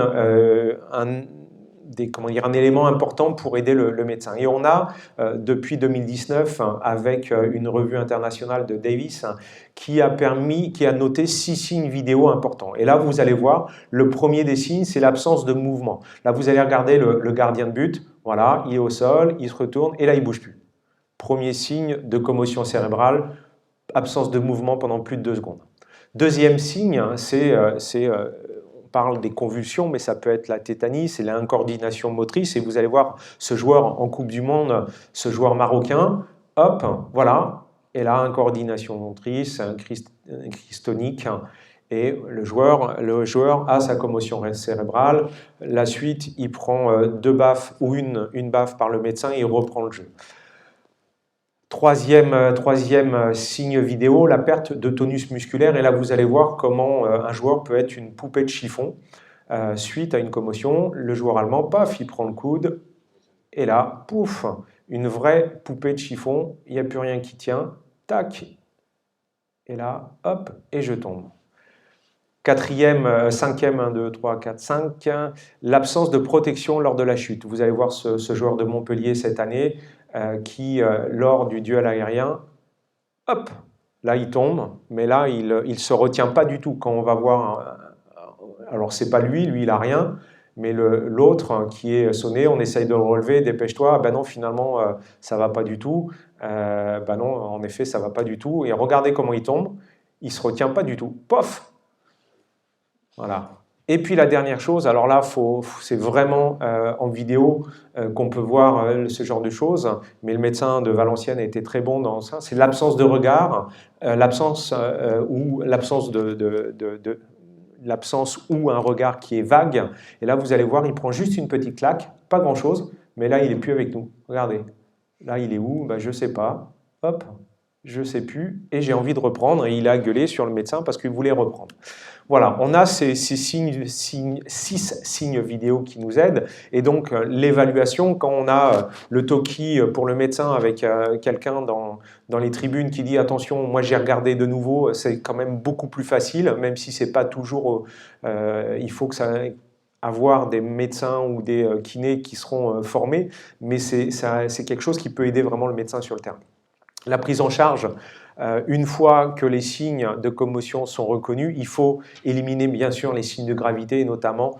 un élément important pour aider le médecin. Et on a, depuis 2019, avec une revue internationale de Davis, qui a noté 6 signes vidéo importants. Et là, vous allez voir, le premier des signes, c'est l'absence de mouvement. Là, vous allez regarder le gardien de but, voilà, il est au sol, il se retourne, et là, il ne bouge plus. Premier signe de commotion cérébrale, absence de mouvement pendant plus de 2 secondes. Deuxième signe, on parle des convulsions, mais ça peut être la tétanie, c'est l'incoordination motrice, et vous allez voir ce joueur en Coupe du Monde, ce joueur marocain, hop, voilà, et là, incoordination motrice, un crise tonique, et le joueur a sa commotion cérébrale. La suite, il prend 2 baffes ou une baffe par le médecin et il reprend le jeu. Troisième signe vidéo, la perte de tonus musculaire. Et là, vous allez voir comment un joueur peut être une poupée de chiffon suite à une commotion. Le joueur allemand, paf, il prend le coude. Et là, pouf, une vraie poupée de chiffon. Il n'y a plus rien qui tient. Tac. Et là, hop, et je tombe. Cinquième, 1, 2, 3, 4, 5, l'absence de protection lors de la chute. Vous allez voir ce joueur de Montpellier cette année qui, lors du duel aérien, hop, là il tombe, mais là il ne se retient pas du tout. Quand on va voir, alors c'est pas lui il a rien, mais l'autre qui est sonné, on essaye de le relever, dépêche-toi, ben non finalement ça va pas du tout, ben non en effet ça va pas du tout, et regardez comment il tombe, il se retient pas du tout, pof. Voilà. Et puis la dernière chose, alors là, c'est vraiment en vidéo qu'on peut voir ce genre de choses, mais le médecin de Valenciennes a été très bon dans ça, c'est l'absence de regard, l'absence l'absence ou un regard qui est vague. Et là, vous allez voir, il prend juste une petite claque, pas grand-chose, mais là, il n'est plus avec nous. Regardez, là, il est où? Ben, je ne sais pas. Hop, je ne sais plus, et j'ai envie de reprendre, et il a gueulé sur le médecin parce qu'il voulait reprendre. Voilà, on a ces 6 signes vidéo qui nous aident, et donc l'évaluation, quand on a le talkie pour le médecin avec quelqu'un dans les tribunes qui dit « attention, moi j'ai regardé de nouveau », c'est quand même beaucoup plus facile, même si c'est pas toujours… il faut que ça… avoir des médecins ou des kinés qui seront formés, mais c'est quelque chose qui peut aider vraiment le médecin sur le terrain. La prise en charge, une fois que les signes de commotion sont reconnus, il faut éliminer bien sûr les signes de gravité, notamment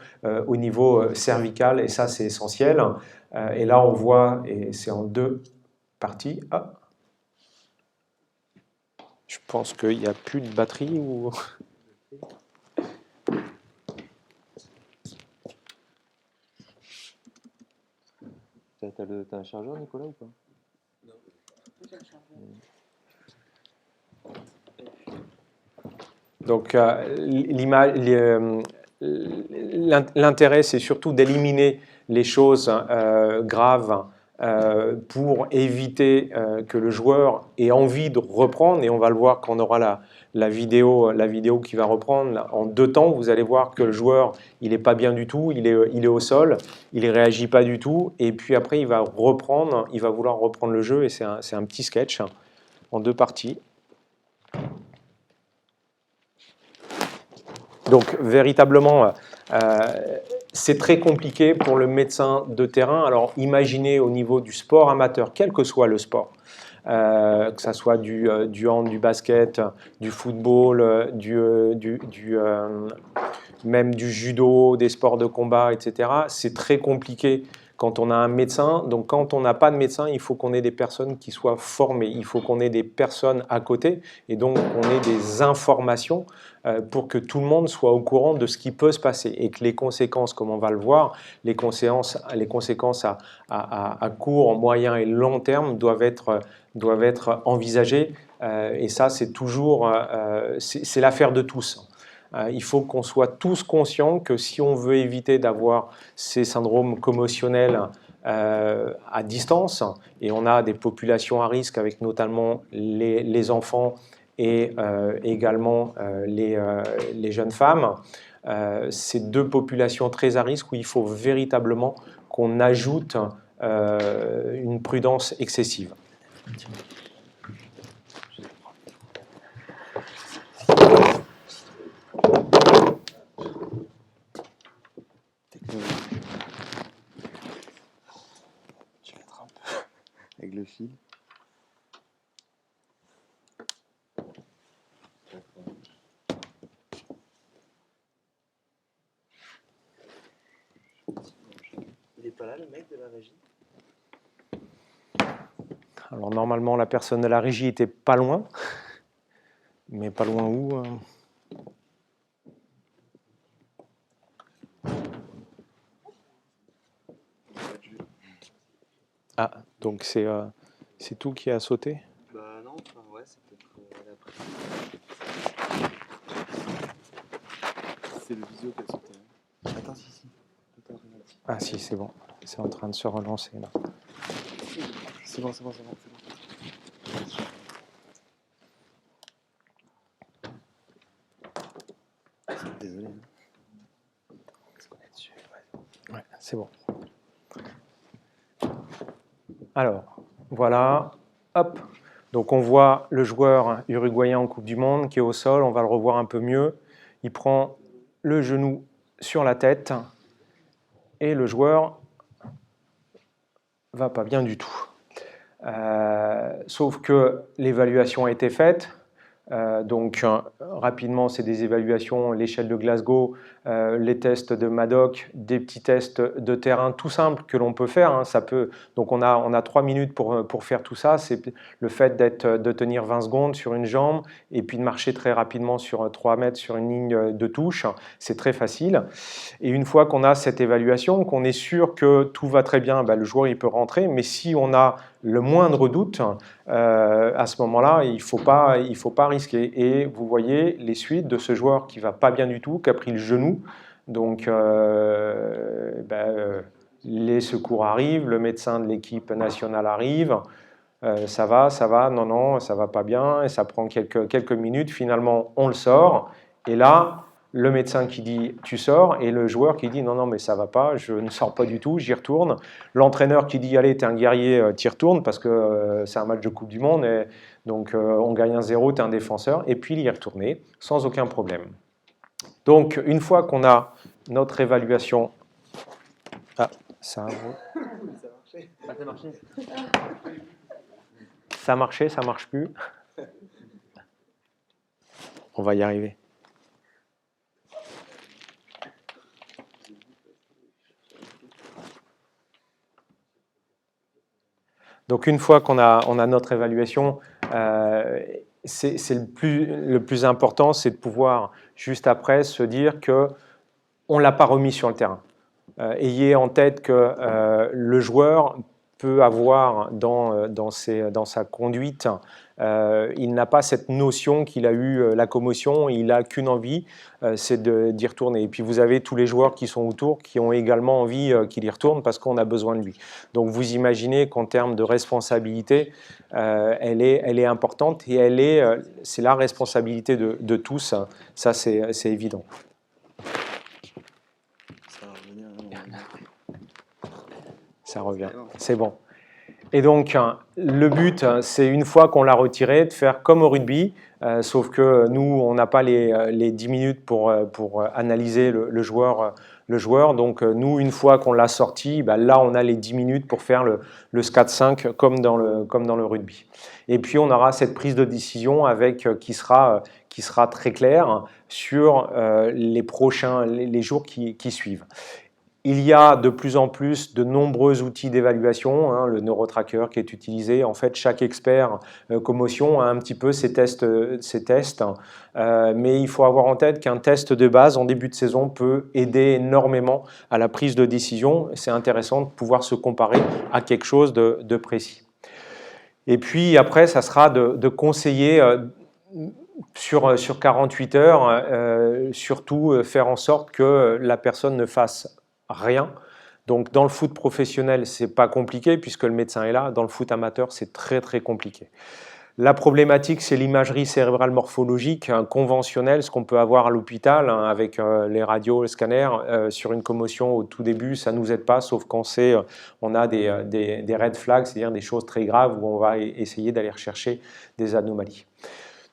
au niveau cervical, et ça c'est essentiel. Et là on voit, et c'est en 2 parties. Ah. Je pense qu'il n'y a plus de batterie ou… T'as un chargeur, Nicolas, ou pas? Donc l'intérêt, c'est surtout d'éliminer les choses graves pour éviter que le joueur ait envie de reprendre, et on va le voir quand on aura la vidéo qui va reprendre. Là, en 2 temps, vous allez voir que le joueur, il n'est pas bien du tout, il est au sol, il ne réagit pas du tout, et puis après, il va reprendre, il va vouloir reprendre le jeu, et c'est un petit sketch en 2 parties. Donc, véritablement, c'est très compliqué pour le médecin de terrain. Alors, imaginez au niveau du sport amateur, quel que soit le sport, que ce soit du hand, du basket, du football, même du judo, des sports de combat, etc. C'est très compliqué quand on a un médecin. Donc, quand on n'a pas de médecin, il faut qu'on ait des personnes qui soient formées. Il faut qu'on ait des personnes à côté, et donc on ait des informations pour que tout le monde soit au courant de ce qui peut se passer, et que les conséquences, comme on va le voir, les conséquences à court, moyen et long terme doivent être envisagées. Et ça, c'est toujours c'est l'affaire de tous. Il faut qu'on soit tous conscients que si on veut éviter d'avoir ces syndromes commotionnels à distance, et on a des populations à risque avec notamment les enfants et également les jeunes femmes, ces 2 populations très à risque où il faut véritablement qu'on ajoute une prudence excessive. Je rattrape avec le fil. Il n'est pas là, le mec de la régie? Alors normalement, la personne de la régie était pas loin, mais pas loin où Ah, donc c'est tout qui a sauté? Bah non, enfin ouais, c'est peut-être après. C'est le visio qui a sauté. Attends, si. Attends, Ah si, c'est bon, c'est en train de se relancer là. C'est bon. Désolé. Ouais, c'est bon. Alors, voilà, hop. Donc on voit le joueur uruguayen en Coupe du Monde qui est au sol, on va le revoir un peu mieux. Il prend le genou sur la tête et le joueur va pas bien du tout. Sauf que l'évaluation a été faite. Donc rapidement, c'est des évaluations, l'échelle de Glasgow, les tests de Madoc, des petits tests de terrain tout simples que l'on peut faire. Hein, donc on a 3 minutes pour faire tout ça. C'est le fait de tenir 20 secondes sur une jambe et puis de marcher très rapidement sur 3 mètres sur une ligne de touche. C'est très facile. Et une fois qu'on a cette évaluation, qu'on est sûr que tout va très bien, le joueur il peut rentrer. Mais si on a le moindre doute, à ce moment-là, il faut pas risquer. Et vous voyez les suites de ce joueur qui va pas bien du tout, qui a pris le genou. Donc, les secours arrivent, le médecin de l'équipe nationale arrive. Ça va, non, ça va pas bien. Et ça prend quelques minutes. Finalement, on le sort. Et là, le médecin qui dit tu sors et le joueur qui dit non mais ça va pas, je ne sors pas du tout, j'y retourne. L'entraîneur qui dit allez t'es un guerrier, t'y retournes parce que c'est un match de Coupe du Monde et donc on gagne 1-0, t'es un défenseur et puis il y est retourné sans aucun problème. Donc une fois qu'on a notre évaluation, ça marchait, ça marche plus. On va y arriver. Donc une fois qu'on a notre évaluation, le plus important, c'est de pouvoir juste après se dire qu'on ne l'a pas remis sur le terrain. Ayez en tête que le joueur peut avoir dans sa conduite, il n'a pas cette notion qu'il a eu la commotion, il n'a qu'une envie, c'est d'y retourner. Et puis vous avez tous les joueurs qui sont autour qui ont également envie qu'il y retourne parce qu'on a besoin de lui. Donc vous imaginez qu'en termes de responsabilité, elle est importante et c'est la responsabilité de tous, ça c'est évident. Ça revient, c'est bon. Et donc, le but, c'est une fois qu'on l'a retiré, de faire comme au rugby, sauf que nous, on n'a pas les 10 minutes pour analyser le joueur. Donc, nous, une fois qu'on l'a sorti, là, on a les 10 minutes pour faire le 4-5 comme dans le rugby. Et puis, on aura cette prise de décision qui sera très claire sur les jours qui suivent. Il y a de plus en plus de nombreux outils d'évaluation, le NeuroTracker qui est utilisé. En fait, chaque expert commotion a un petit peu ses tests, mais il faut avoir en tête qu'un test de base en début de saison peut aider énormément à la prise de décision. C'est intéressant de pouvoir se comparer à quelque chose de précis. Et puis après, ça sera de conseiller sur 48 heures, surtout faire en sorte que la personne ne fasse rien. Donc dans le foot professionnel, c'est pas compliqué puisque le médecin est là. Dans le foot amateur, c'est très très compliqué. La problématique, c'est l'imagerie cérébrale morphologique conventionnelle, ce qu'on peut avoir à l'hôpital avec les radios, le scanner. Sur une commotion au tout début, ça ne nous aide pas, sauf quand on a des red flags, c'est-à-dire des choses très graves où on va essayer d'aller rechercher des anomalies.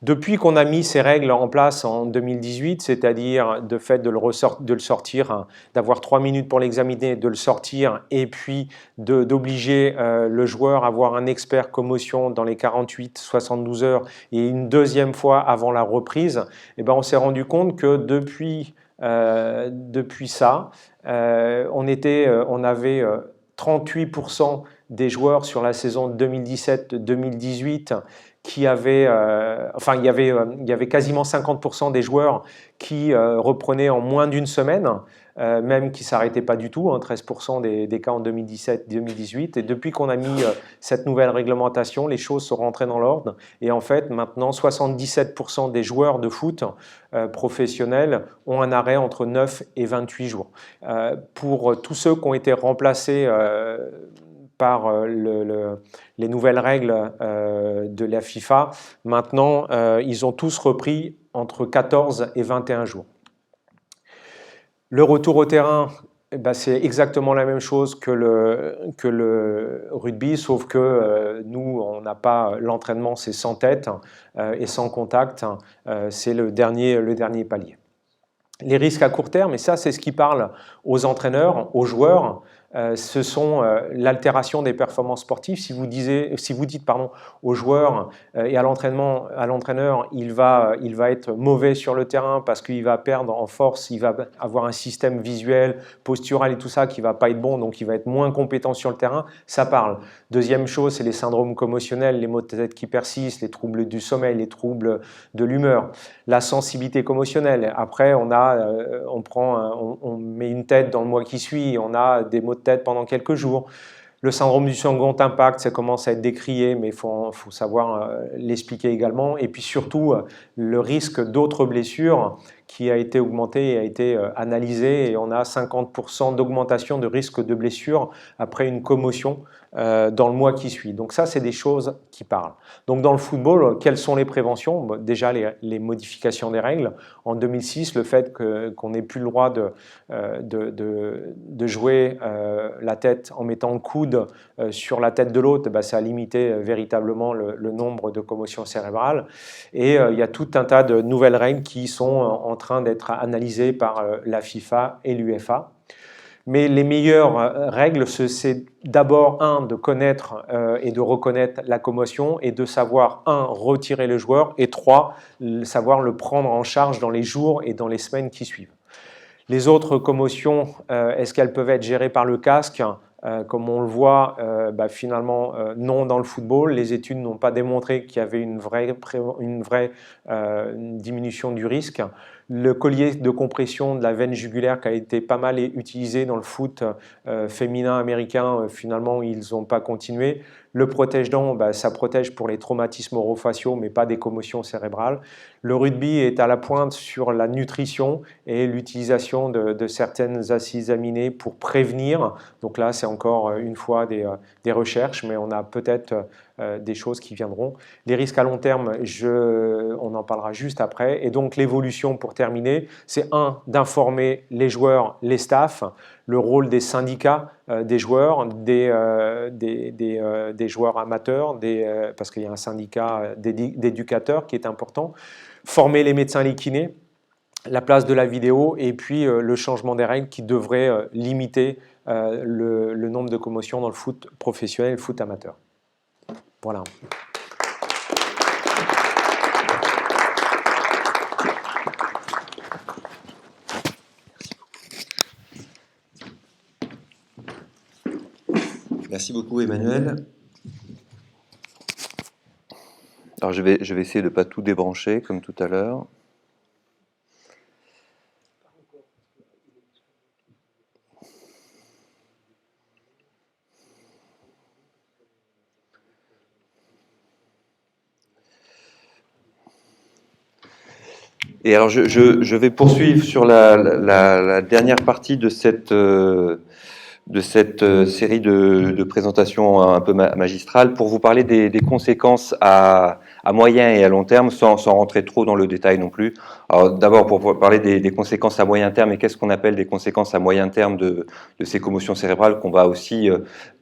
Depuis qu'on a mis ces règles en place en 2018, c'est-à-dire de fait de le sortir, d'avoir 3 minutes pour l'examiner, de le sortir et puis d'obliger le joueur à avoir un expert commotion dans les 48-72 heures et une deuxième fois avant la reprise, on s'est rendu compte que depuis ça, on avait 38% des joueurs sur la saison 2017-2018 il y avait quasiment 50% des joueurs qui reprenaient en moins d'une semaine, même qui ne s'arrêtaient pas du tout, 13% des cas en 2017-2018. Et depuis qu'on a mis cette nouvelle réglementation, les choses sont rentrées dans l'ordre. Et en fait, maintenant, 77% des joueurs de foot professionnels ont un arrêt entre 9 et 28 jours. Pour tous ceux qui ont été remplacés par les nouvelles règles de la FIFA, maintenant, ils ont tous repris entre 14 et 21 jours. Le retour au terrain, c'est exactement la même chose que le rugby, sauf que nous, on n'a pas l'entraînement, c'est sans tête et sans contact, c'est le dernier palier. Les risques à court terme, et ça, c'est ce qui parle aux entraîneurs, aux joueurs, ce sont l'altération des performances sportives. Si vous dites aux joueurs et à l'entraîneur, il va être mauvais sur le terrain parce qu'il va perdre en force, il va avoir un système visuel, postural et tout ça qui ne va pas être bon, donc il va être moins compétent sur le terrain, ça parle. Deuxième chose, c'est les syndromes commotionnels, les maux de tête qui persistent, les troubles du sommeil, les troubles de l'humeur, la sensibilité commotionnelle. Après, on met une tête dans le mois qui suit, on a des maux de tête pendant quelques jours. Le syndrome du second impact, ça commence à être décrié, mais il faut savoir l'expliquer également. Et puis surtout, le risque d'autres blessures qui a été augmenté et a été analysé. Et on a 50% d'augmentation de risque de blessure après une commotion dans le mois qui suit. Donc ça, c'est des choses qui parlent. Donc dans le football, quelles sont les préventions? Déjà, les modifications des règles. En 2006, le fait qu'on n'ait plus le droit de jouer la tête en mettant le coude sur la tête de l'autre, ça a limité véritablement le nombre de commotions cérébrales. Et il y a tout un tas de nouvelles règles qui sont en train d'être analysées par la FIFA et l'UEFA. Mais les meilleures règles, c'est d'abord, de connaître et de reconnaître la commotion et de savoir, retirer le joueur et 3, savoir le prendre en charge dans les jours et dans les semaines qui suivent. Les autres commotions, est-ce qu'elles peuvent être gérées par le casque ? Comme on le voit, finalement, non dans le football. Les études n'ont pas démontré qu'il y avait une vraie diminution du risque. Le collier de compression de la veine jugulaire qui a été pas mal utilisé dans le foot féminin américain, finalement, ils n'ont pas continué. Le protège-dents, ça protège pour les traumatismes orofaciaux, mais pas des commotions cérébrales. Le rugby est à la pointe sur la nutrition et l'utilisation de certaines acides aminés pour prévenir. Donc là, c'est encore une fois des recherches, mais on a peut-être des choses qui viendront. Les risques à long terme, on en parlera juste après. Et donc l'évolution, pour terminer, c'est d'informer les joueurs, les staffs, le rôle des syndicats des joueurs, des joueurs amateurs, parce qu'il y a un syndicat d'éducateurs qui est important, former les médecins, les kinés, la place de la vidéo et puis le changement des règles qui devrait limiter le nombre de commotions dans le foot professionnel et le foot amateur. Voilà. Merci beaucoup Emmanuel. Alors je vais essayer de ne pas tout débrancher comme tout à l'heure. Et alors je vais poursuivre sur la dernière partie de cette série de présentations un peu magistrales pour vous parler des conséquences à moyen et à long terme sans rentrer trop dans le détail non plus. Alors d'abord pour parler des conséquences à moyen terme et qu'est-ce qu'on appelle des conséquences à moyen terme de ces commotions cérébrales qu'on va aussi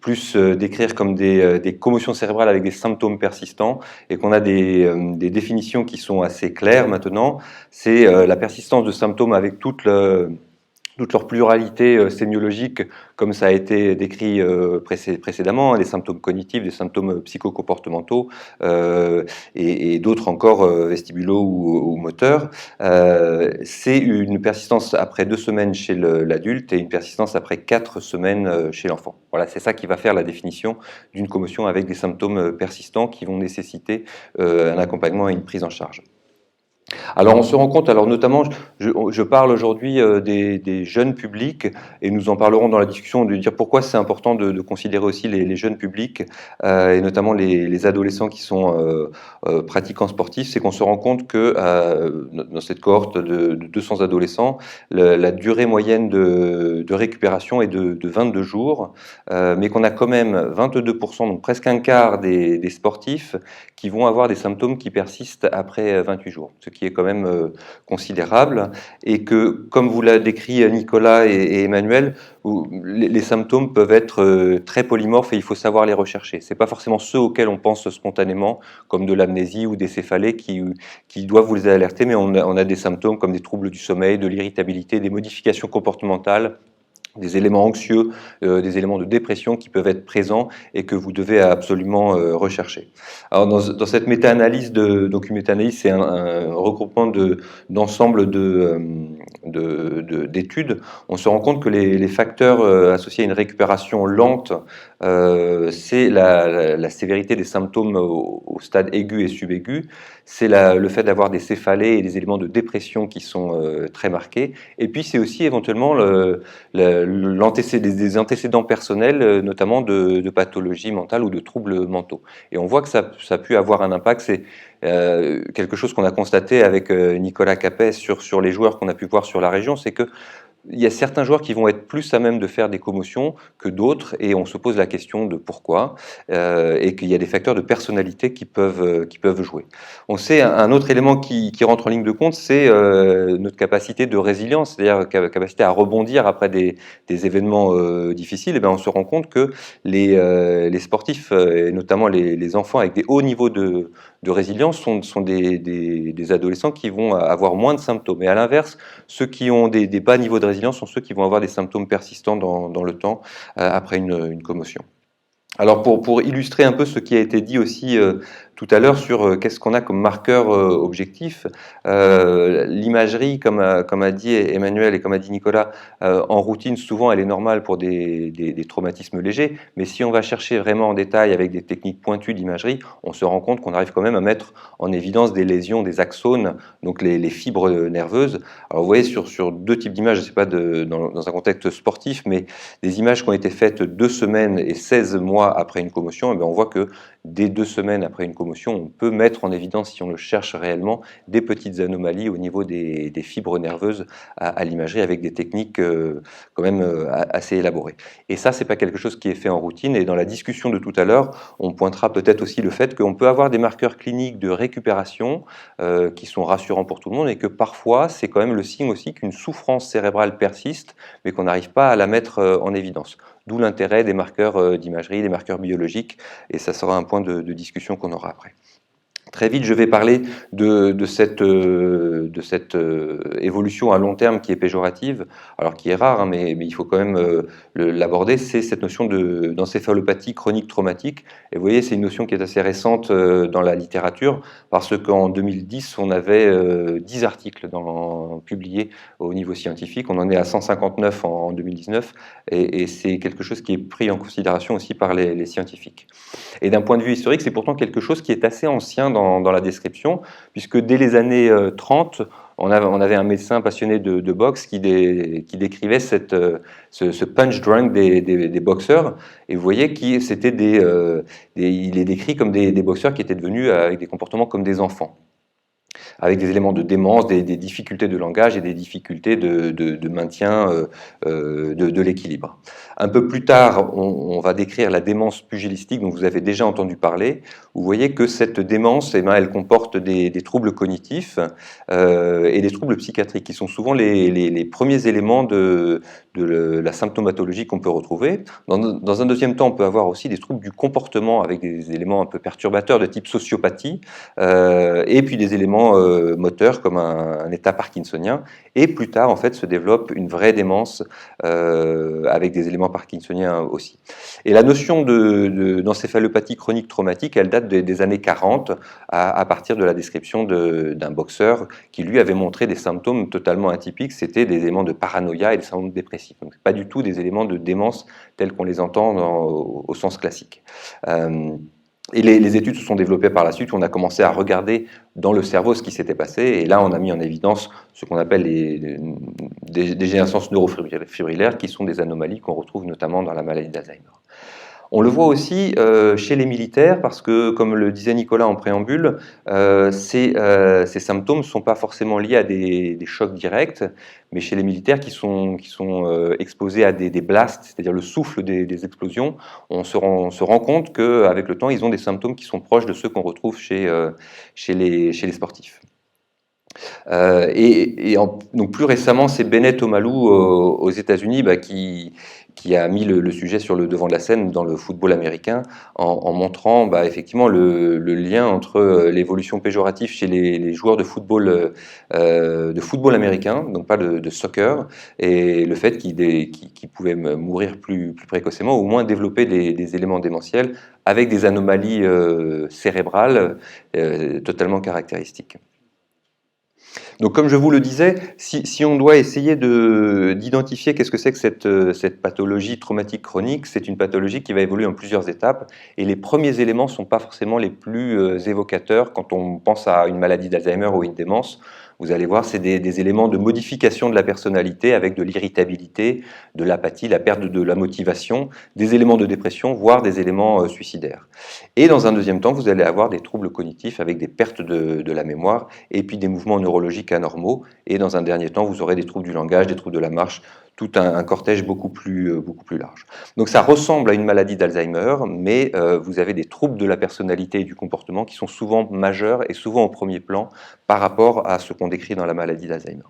plus décrire comme des commotions cérébrales avec des symptômes persistants et qu'on a des définitions qui sont assez claires maintenant. C'est la persistance de symptômes avec toute leur pluralité sémiologique, comme ça a été décrit précédemment, des symptômes cognitifs, des symptômes psychocomportementaux et d'autres encore vestibulaux ou moteurs. C'est une persistance après 2 semaines chez l'adulte et une persistance après 4 semaines chez l'enfant. Voilà, c'est ça qui va faire la définition d'une commotion avec des symptômes persistants qui vont nécessiter un accompagnement et une prise en charge. Alors on se rend compte, alors notamment je parle aujourd'hui des jeunes publics et nous en parlerons dans la discussion de dire pourquoi c'est important de considérer aussi les jeunes publics et notamment les adolescents qui sont pratiquants sportifs, c'est qu'on se rend compte que dans cette cohorte de 200 adolescents, la durée moyenne de récupération est de 22 jours, mais qu'on a quand même 22%, donc presque un quart des sportifs qui vont avoir des symptômes qui persistent après 28 jours, ce qui est quand même considérable, et que, comme vous l'a décrit Nicolas et Emmanuel, les symptômes peuvent être très polymorphes et il faut savoir les rechercher. Ce n'est pas forcément ceux auxquels on pense spontanément, comme de l'amnésie ou des céphalées qui doivent vous alerter, mais on a des symptômes comme des troubles du sommeil, de l'irritabilité, des modifications comportementales, des éléments anxieux, des éléments de dépression qui peuvent être présents et que vous devez absolument rechercher. Alors dans cette méta-analyse, donc une méta-analyse, c'est un regroupement d'ensemble d'études, on se rend compte que les facteurs associés à une récupération lente, c'est la sévérité des symptômes au stade aigu et subaigu, c'est le fait d'avoir des céphalées et des éléments de dépression qui sont très marqués, et puis c'est aussi éventuellement des antécédents personnels, notamment de pathologies mentales ou de troubles mentaux. Et on voit que ça a pu avoir un impact. C'est quelque chose qu'on a constaté avec Nicolas Capet sur les joueurs qu'on a pu voir sur la région, c'est que il y a certains joueurs qui vont être plus à même de faire des commotions que d'autres, et on se pose la question de pourquoi, et qu'il y a des facteurs de personnalité qui peuvent jouer. On sait un autre élément qui rentre en ligne de compte, c'est notre capacité de résilience, c'est-à-dire capacité à rebondir après des événements difficiles. Et bien on se rend compte que les sportifs, et notamment les enfants avec des hauts niveaux de résilience, sont des adolescents qui vont avoir moins de symptômes. Et à l'inverse, ceux qui ont des bas niveaux de résilience sont ceux qui vont avoir des symptômes persistants dans le temps après une commotion. Alors pour illustrer un peu ce qui a été dit aussi tout à l'heure sur qu'est-ce qu'on a comme marqueur objectif, l'imagerie, comme a dit Emmanuel et comme a dit Nicolas, en routine, souvent elle est normale pour des traumatismes légers, mais si on va chercher vraiment en détail avec des techniques pointues d'imagerie, on se rend compte qu'on arrive quand même à mettre en évidence des lésions des axones, donc les fibres nerveuses. Alors vous voyez sur deux types d'images, je ne sais pas dans un contexte sportif, mais des images qui ont été faites 2 semaines et 16 mois après une commotion, et bien on voit que dès 2 semaines après une commotion, on peut mettre en évidence, si on le cherche réellement, des petites anomalies au niveau des fibres nerveuses à l'imagerie, avec des techniques quand même assez élaborées. Et ça, c'est pas quelque chose qui est fait en routine, et dans la discussion de tout à l'heure, on pointera peut-être aussi le fait qu'on peut avoir des marqueurs cliniques de récupération qui sont rassurants pour tout le monde, et que parfois, c'est quand même le signe aussi qu'une souffrance cérébrale persiste, mais qu'on n'arrive pas à la mettre en évidence. D'où l'intérêt des marqueurs d'imagerie, des marqueurs biologiques, et ça sera un point de discussion qu'on aura après. Très vite, je vais parler de cette évolution à long terme qui est péjorative, alors qui est rare, hein, mais il faut quand même l'aborder, c'est cette notion d'encéphalopathie chronique traumatique. Et vous voyez, c'est une notion qui est assez récente dans la littérature, parce qu'en 2010, on avait 10 articles publiés au niveau scientifique, on en est à 159 en 2019, et c'est quelque chose qui est pris en considération aussi par les scientifiques. Et d'un point de vue historique, c'est pourtant quelque chose qui est assez ancien dans la description, puisque dès les années 30, on avait un médecin passionné de boxe qui décrivait ce punch drunk des boxeurs, et vous voyez qu'il est décrit comme des boxeurs qui étaient devenus avec des comportements comme des enfants, avec des éléments de démence, des difficultés de langage et des difficultés de maintien de l'équilibre. Un peu plus tard, on va décrire la démence pugilistique dont vous avez déjà entendu parler. Vous voyez que cette démence, elle comporte des troubles cognitifs et des troubles psychiatriques, qui sont souvent les premiers éléments de la symptomatologie qu'on peut retrouver. Dans un deuxième temps, on peut avoir aussi des troubles du comportement avec des éléments un peu perturbateurs de type sociopathie, et puis des éléments moteurs comme un état parkinsonien, et plus tard en fait se développe une vraie démence avec des éléments parkinsoniens aussi. Et la notion d'encéphalopathie chronique traumatique, elle date des années 40 à partir de la description d'un boxeur qui lui avait montré des symptômes totalement atypiques, c'était des éléments de paranoïa et des symptômes dépressifs, donc pas du tout des éléments de démence tels qu'on les entend au sens classique. Et les études se sont développées par la suite, où on a commencé à regarder dans le cerveau ce qui s'était passé, et là on a mis en évidence ce qu'on appelle des dégénérescences neurofibrillaires, qui sont des anomalies qu'on retrouve notamment dans la maladie d'Alzheimer. On le voit aussi chez les militaires, parce que, comme le disait Nicolas en préambule, ces symptômes ne sont pas forcément liés à des chocs directs, mais chez les militaires qui sont exposés à des blasts, c'est-à-dire le souffle des explosions, on se rend compte qu'avec le temps, ils ont des symptômes qui sont proches de ceux qu'on retrouve chez les sportifs. Donc plus récemment, c'est Bennett Omalu aux États-Unis qui a mis le sujet sur le devant de la scène dans le football américain, en montrant effectivement le lien entre l'évolution péjorative chez les joueurs de football américain, donc pas de soccer, et le fait qu'ils pouvaient mourir plus précocement, ou au moins développer des éléments démentiels avec des anomalies cérébrales totalement caractéristiques. Donc, comme je vous le disais, si on doit essayer d'identifier qu'est-ce que c'est que cette pathologie traumatique chronique, c'est une pathologie qui va évoluer en plusieurs étapes, et les premiers éléments ne sont pas forcément les plus évocateurs quand on pense à une maladie d'Alzheimer ou une démence. Vous allez voir, c'est des éléments de modification de la personnalité avec de l'irritabilité, de l'apathie, la perte de la motivation, des éléments de dépression, voire des éléments suicidaires. Et dans un deuxième temps, vous allez avoir des troubles cognitifs avec des pertes de la mémoire et puis des mouvements neurologiques anormaux. Et dans un dernier temps, vous aurez des troubles du langage, des troubles de la marche, tout un cortège beaucoup plus large. Donc ça ressemble à une maladie d'Alzheimer, mais vous avez des troubles de la personnalité et du comportement qui sont souvent majeurs et souvent au premier plan par rapport à ce qu'on décrit dans la maladie d'Alzheimer.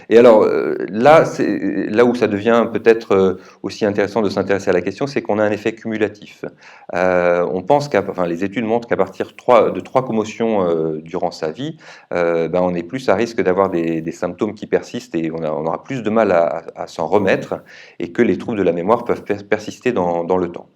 Et alors là, là où ça devient peut-être aussi intéressant de s'intéresser à la question, c'est qu'on a un effet cumulatif. On pense les études montrent qu'à partir de trois commotions durant sa vie, on est plus à risque d'avoir des symptômes qui persistent et on aura plus de mal à s'en remettre, et que les troubles de la mémoire peuvent persister dans le temps.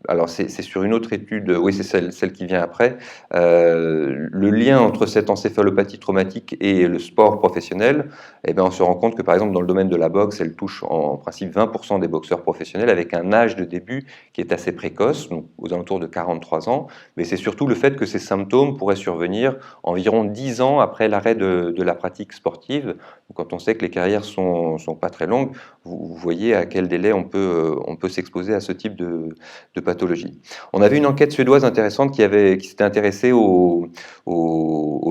Alors c'est sur une autre étude, oui c'est celle qui vient après, le lien entre cette encéphalopathie traumatique et le sport professionnel, on se rend compte que par exemple dans le domaine de la boxe, elle touche en principe 20% des boxeurs professionnels avec un âge de début qui est assez précoce, donc aux alentours de 43 ans, mais c'est surtout le fait que ces symptômes pourraient survenir environ 10 ans après l'arrêt de la pratique sportive. Donc, quand on sait que les carrières sont pas très longues, vous voyez à quel délai on peut s'exposer à ce type de pathologie. On avait une enquête suédoise intéressante qui s'était intéressée aux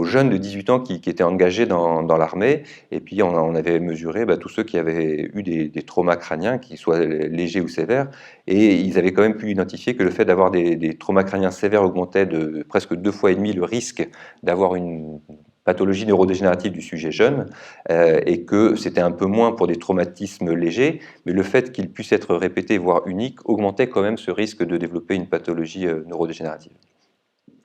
jeunes de 18 ans qui étaient engagés dans l'armée, et puis on avait mesuré tous ceux qui avaient eu des traumas crâniens, qu'ils soient légers ou sévères, et ils avaient quand même pu identifier que le fait d'avoir des traumas crâniens sévères augmentait de presque 2,5 fois le risque d'avoir une pathologie neurodégénérative du sujet jeune, et que c'était un peu moins pour des traumatismes légers, mais le fait qu'ils puissent être répétés, voire uniques, augmentait quand même ce risque de développer une pathologie neurodégénérative.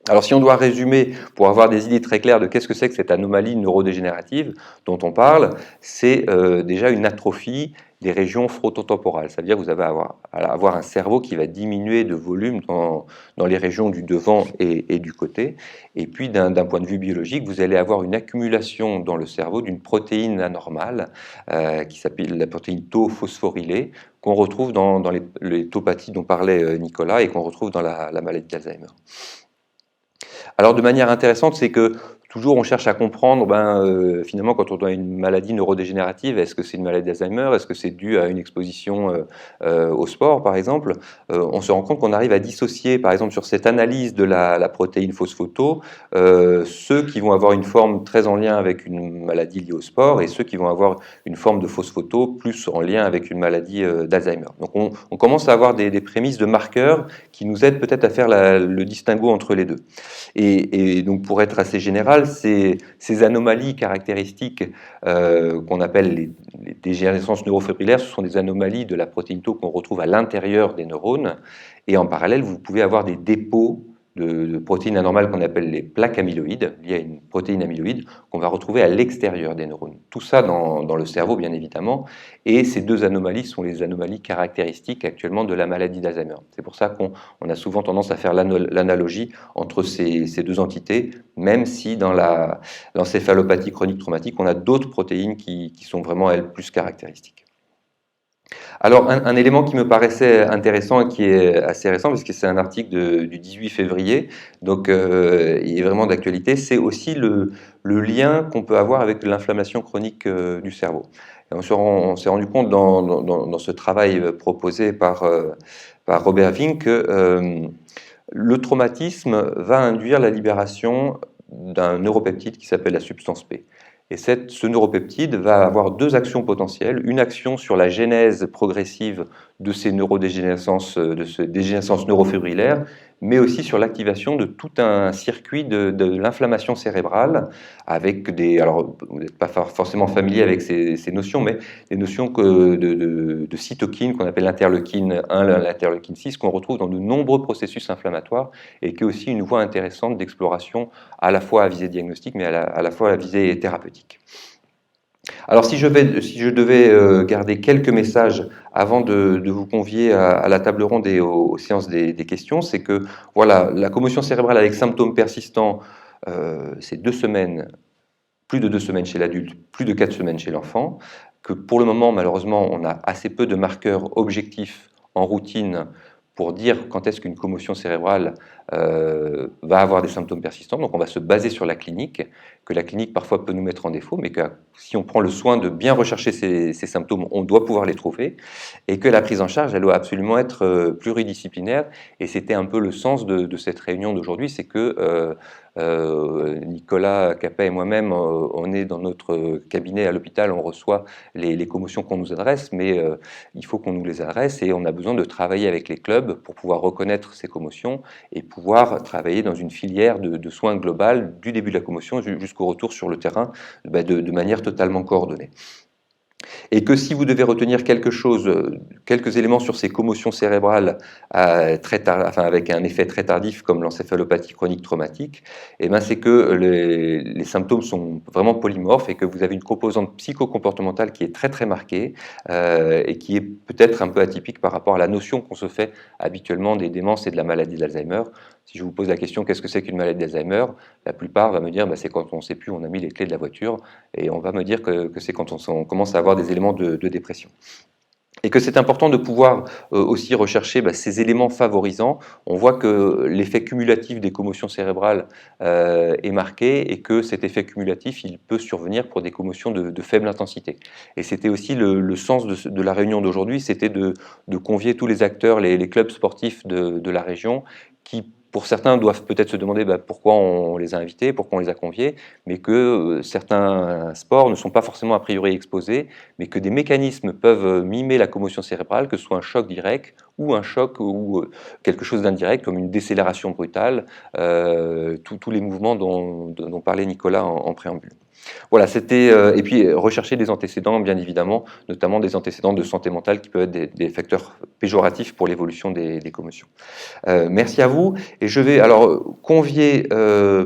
Alors si on doit résumer pour avoir des idées très claires de qu'est-ce que c'est que cette anomalie neurodégénérative dont on parle, c'est déjà une atrophie des régions frontotemporales. Ça veut dire que vous allez avoir un cerveau qui va diminuer de volume dans les régions du devant et du côté. Et puis d'un point de vue biologique, vous allez avoir une accumulation dans le cerveau d'une protéine anormale qui s'appelle la protéine tau phosphorylée, qu'on retrouve dans les tauopathies dont parlait Nicolas et qu'on retrouve dans la maladie d'Alzheimer. Alors de manière intéressante, c'est que toujours on cherche à comprendre, finalement quand on a une maladie neurodégénérative, est-ce que c'est une maladie d'Alzheimer, est-ce que c'est dû à une exposition au sport par exemple. On se rend compte qu'on arrive à dissocier par exemple sur cette analyse de la protéine phospho-tau, ceux qui vont avoir une forme très en lien avec une maladie liée au sport et ceux qui vont avoir une forme de phospho-tau plus en lien avec une maladie d'Alzheimer. Donc on commence à avoir des prémices de marqueurs qui nous aident peut-être à faire le distinguo entre les deux. Et donc pour être assez général, ces anomalies caractéristiques qu'on appelle les dégénérescences neurofibrillaires, ce sont des anomalies de la protéine tau qu'on retrouve à l'intérieur des neurones, et en parallèle vous pouvez avoir des dépôts de protéines anormales qu'on appelle les plaques amyloïdes, liées à une protéine amyloïde qu'on va retrouver à l'extérieur des neurones. Tout ça dans le cerveau, bien évidemment, et ces deux anomalies sont les anomalies caractéristiques actuellement de la maladie d'Alzheimer. C'est pour ça qu'on a souvent tendance à faire l'analogie entre ces deux entités, même si dans l'encéphalopathie chronique traumatique, on a d'autres protéines qui sont vraiment, elles, plus caractéristiques. Alors, un élément qui me paraissait intéressant et qui est assez récent, parce que c'est un article du 18 février, donc il est vraiment d'actualité, c'est aussi le lien qu'on peut avoir avec l'inflammation chronique du cerveau. Et on s'est rendu compte dans ce travail proposé par Robert Vink que le traumatisme va induire la libération d'un neuropeptide qui s'appelle la substance P. Et ce neuropeptide va avoir deux actions potentielles, une action sur la genèse progressive de ces neurodégénérescences, de ces dégénérescences neurofibrillaires, mais aussi sur l'activation de tout un circuit de l'inflammation cérébrale, avec alors vous n'êtes pas forcément familier avec ces notions, mais des notions de cytokines qu'on appelle l'interleukine 1, l'interleukine 6, qu'on retrouve dans de nombreux processus inflammatoires, et qui est aussi une voie intéressante d'exploration, à la fois à visée diagnostique, mais à la fois à visée thérapeutique. Alors si je devais garder quelques messages avant de vous convier à la table ronde et aux séances des questions, c'est que voilà, la commotion cérébrale avec symptômes persistants c'est 2 semaines, plus de 2 semaines chez l'adulte, plus de 4 semaines chez l'enfant, que pour le moment, malheureusement, on a assez peu de marqueurs objectifs en routine pour dire quand est-ce qu'une commotion cérébrale va avoir des symptômes persistants. Donc on va se baser sur la clinique, que la clinique parfois peut nous mettre en défaut, mais que si on prend le soin de bien rechercher ces symptômes, on doit pouvoir les trouver, et que la prise en charge, elle doit absolument être pluridisciplinaire. Et c'était un peu le sens de cette réunion d'aujourd'hui, c'est que Nicolas Capet et moi-même, on est dans notre cabinet à l'hôpital, on reçoit les commotions qu'on nous adresse, mais il faut qu'on nous les adresse et on a besoin de travailler avec les clubs pour pouvoir reconnaître ces commotions et pouvoir travailler dans une filière de soins globale du début de la commotion jusqu'au retour sur le terrain de manière totalement coordonnée. Et que si vous devez retenir quelque chose, quelques éléments sur ces commotions cérébrales avec un effet très tardif comme l'encéphalopathie chronique traumatique, eh ben c'est que les symptômes sont vraiment polymorphes et que vous avez une composante psychocomportementale qui est très très marquée et qui est peut-être un peu atypique par rapport à la notion qu'on se fait habituellement des démences et de la maladie d'Alzheimer. Si je vous pose la question qu'est-ce que c'est qu'une maladie d'Alzheimer, la plupart va me dire c'est quand on ne sait plus où on a mis les clés de la voiture, et on va me dire que c'est quand on commence à avoir des éléments de dépression. Et que c'est important de pouvoir aussi rechercher ces éléments favorisants. On voit que l'effet cumulatif des commotions cérébrales est marqué et que cet effet cumulatif, il peut survenir pour des commotions de faible intensité. Et c'était aussi le sens de la réunion d'aujourd'hui, c'était de convier tous les acteurs, les clubs sportifs de la région qui, pour certains, doivent peut-être se demander pourquoi on les a invités, pourquoi on les a conviés, mais que certains sports ne sont pas forcément a priori exposés, mais que des mécanismes peuvent mimer la commotion cérébrale, que ce soit un choc direct ou un choc ou quelque chose d'indirect, comme une décélération brutale, tous les mouvements dont parlait Nicolas en préambule. Voilà, c'était et puis rechercher des antécédents, bien évidemment, notamment des antécédents de santé mentale qui peuvent être des facteurs péjoratifs pour l'évolution des commotions. Merci à vous, et je vais alors convier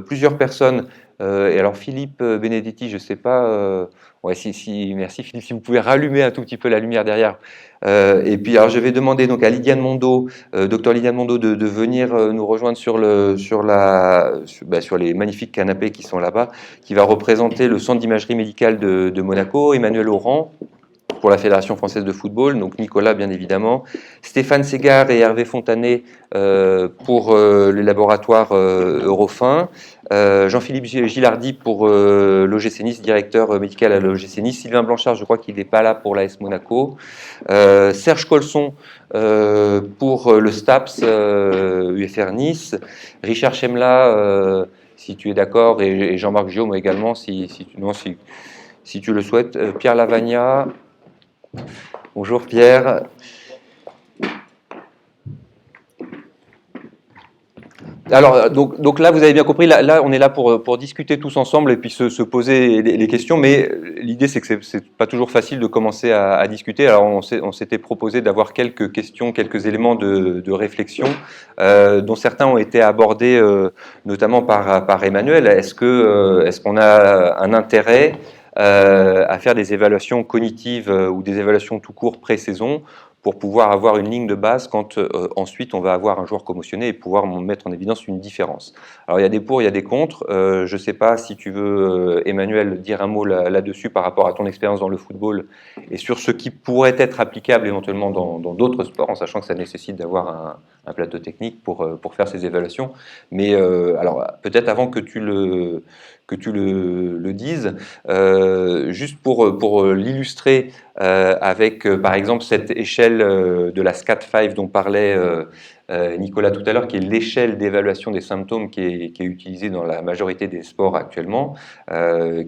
plusieurs personnes. Et alors Philippe Benedetti, je ne sais pas, merci Philippe, si vous pouvez rallumer un tout petit peu la lumière derrière. Et puis alors je vais demander donc à Lydiane Mondo, docteur Lydiane Mondo, de venir nous rejoindre sur les magnifiques canapés qui sont là-bas, qui va représenter le centre d'imagerie médicale de Monaco, Emmanuel Laurent pour la Fédération française de football, donc Nicolas bien évidemment, Stéphane Ségard et Hervé Fontanet pour le laboratoire Eurofin, Jean-Philippe Gilardi pour l'OGC Nice, directeur médical à l'OGC Nice, Sylvain Blanchard, je crois qu'il n'est pas là pour l'AS Monaco, Serge Colson pour le STAPS UFR Nice, Richard Chemla, si tu es d'accord, et Jean-Marc Guillaume également, si tu le souhaites, Pierre Lavagna. Bonjour Pierre. Alors, donc là, vous avez bien compris, là on est là pour discuter tous ensemble et puis se poser les questions, mais l'idée c'est que c'est pas toujours facile de commencer à discuter. Alors on s'était proposé d'avoir quelques questions, quelques éléments de réflexion, dont certains ont été abordés notamment par Emmanuel. Est-ce qu'on a un intérêt à faire des évaluations cognitives ou des évaluations tout court pré-saison pour pouvoir avoir une ligne de base quand ensuite on va avoir un joueur commotionné et pouvoir mettre en évidence une différence. Alors il y a des pour, il y a des contre. Je ne sais pas si tu veux, Emmanuel, dire un mot là-dessus par rapport à ton expérience dans le football et sur ce qui pourrait être applicable éventuellement dans d'autres sports, en sachant que ça nécessite d'avoir un plateau technique pour faire ces évaluations. Mais alors peut-être avant que tu le dises, juste pour l'illustrer avec par exemple cette échelle de la SCAT5 dont parlait Nicolas tout à l'heure, qui est l'échelle d'évaluation des symptômes qui est utilisée dans la majorité des sports actuellement,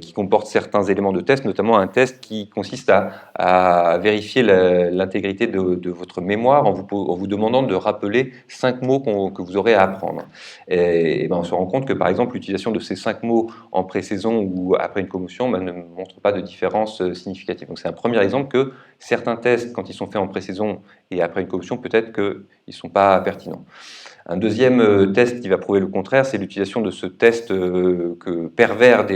qui comporte certains éléments de test, notamment un test qui consiste à vérifier l'intégrité de votre mémoire en vous demandant de rappeler 5 mots que vous aurez à apprendre. Et ben on se rend compte que par exemple l'utilisation de ces 5 mots en pré-saison ou après une commotion ne montre pas de différence significative. Donc c'est un premier exemple que certains tests, quand ils sont faits en pré-saison et après une commotion, peut-être qu'ils ne sont pas pertinents. Un deuxième test qui va prouver le contraire, c'est l'utilisation de ce test pervers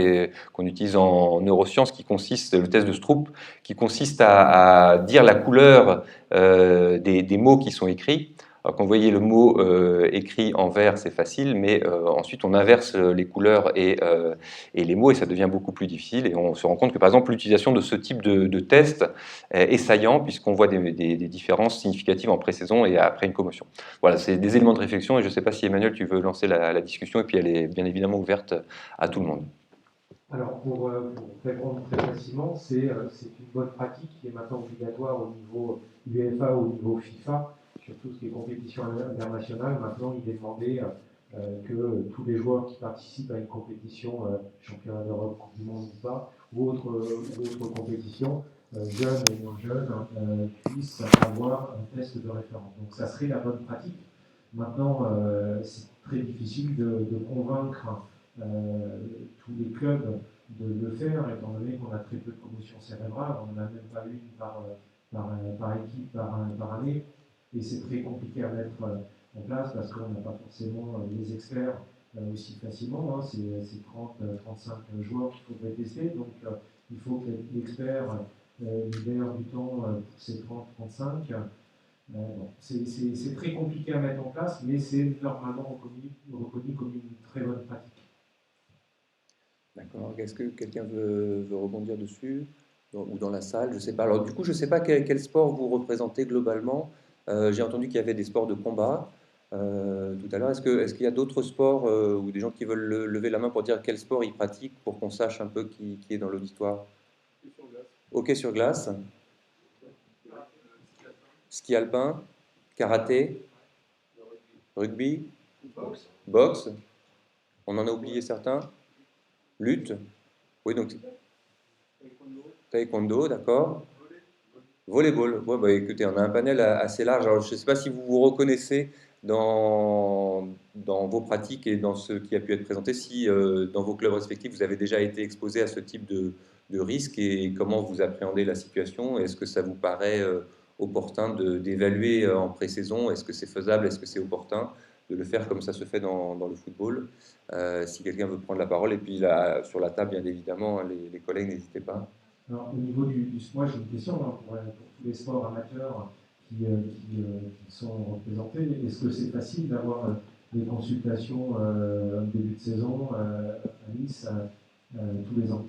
qu'on utilise en neurosciences, le test de Stroop, qui consiste à dire la couleur des mots qui sont écrits. Alors quand vous voyez le mot écrit en vert, c'est facile, mais ensuite on inverse les couleurs et les mots et ça devient beaucoup plus difficile. Et on se rend compte que par exemple l'utilisation de ce type de test est saillant puisqu'on voit des différences significatives en pré-saison et après une commotion. Voilà, c'est des éléments de réflexion et je ne sais pas si Emmanuel, tu veux lancer la discussion et puis elle est bien évidemment ouverte à tout le monde. Alors, pour répondre très facilement, c'est une bonne pratique qui est maintenant obligatoire au niveau UEFA, au niveau FIFA, sur tout ce qui est compétition internationale. Maintenant, il est demandé que tous les joueurs qui participent à une compétition, championnat d'Europe, Coupe du Monde ou pas, ou autre compétition, jeunes et non jeunes, puissent avoir un test de référence. Donc, ça serait la bonne pratique. Maintenant, c'est très difficile de convaincre tous les clubs de le faire, étant donné qu'on a très peu de commotion cérébrale, on n'en a même pas une par équipe, par année, et c'est très compliqué à mettre en place parce qu'on n'a pas forcément les experts aussi facilement, hein. C'est 30-35 joueurs qu'il faudrait tester, donc il faut que l'expert libère du temps pour ces 30-35. Bon, c'est très compliqué à mettre en place, mais c'est normalement reconnu comme une très bonne pratique. D'accord. Est-ce que quelqu'un veut rebondir dessus ou dans la salle? Je ne sais pas. Alors, du coup, je ne sais pas quel sport vous représentez globalement. J'ai entendu qu'il y avait des sports de combat tout à l'heure. Est-ce qu'il y a d'autres sports ou des gens qui veulent lever la main pour dire quel sport ils pratiquent pour qu'on sache un peu qui est dans l'auditoire? Hockey sur glace, ski alpin, karaté, rugby, boxe. On en a oublié certains. Lutte. Oui, donc taekwondo, d'accord. Volleyball. Ouais, bah, écoutez, on a un panel assez large. Alors, je ne sais pas si vous vous reconnaissez dans vos pratiques et dans ce qui a pu être présenté, si dans vos clubs respectifs, vous avez déjà été exposé à ce type de risque et comment vous appréhendez la situation. Est-ce que ça vous paraît opportun d'évaluer en pré-saison? Est-ce que c'est faisable? Est-ce que c'est opportun de le faire comme ça se fait dans le football? Si quelqu'un veut prendre la parole, et puis là, sur la table, bien évidemment, les collègues, n'hésitez pas. Alors, au niveau du sport, j'ai une question hein, pour tous les sports amateurs qui sont représentés. Est-ce que c'est facile d'avoir des consultations au début de saison à Nice tous les ans?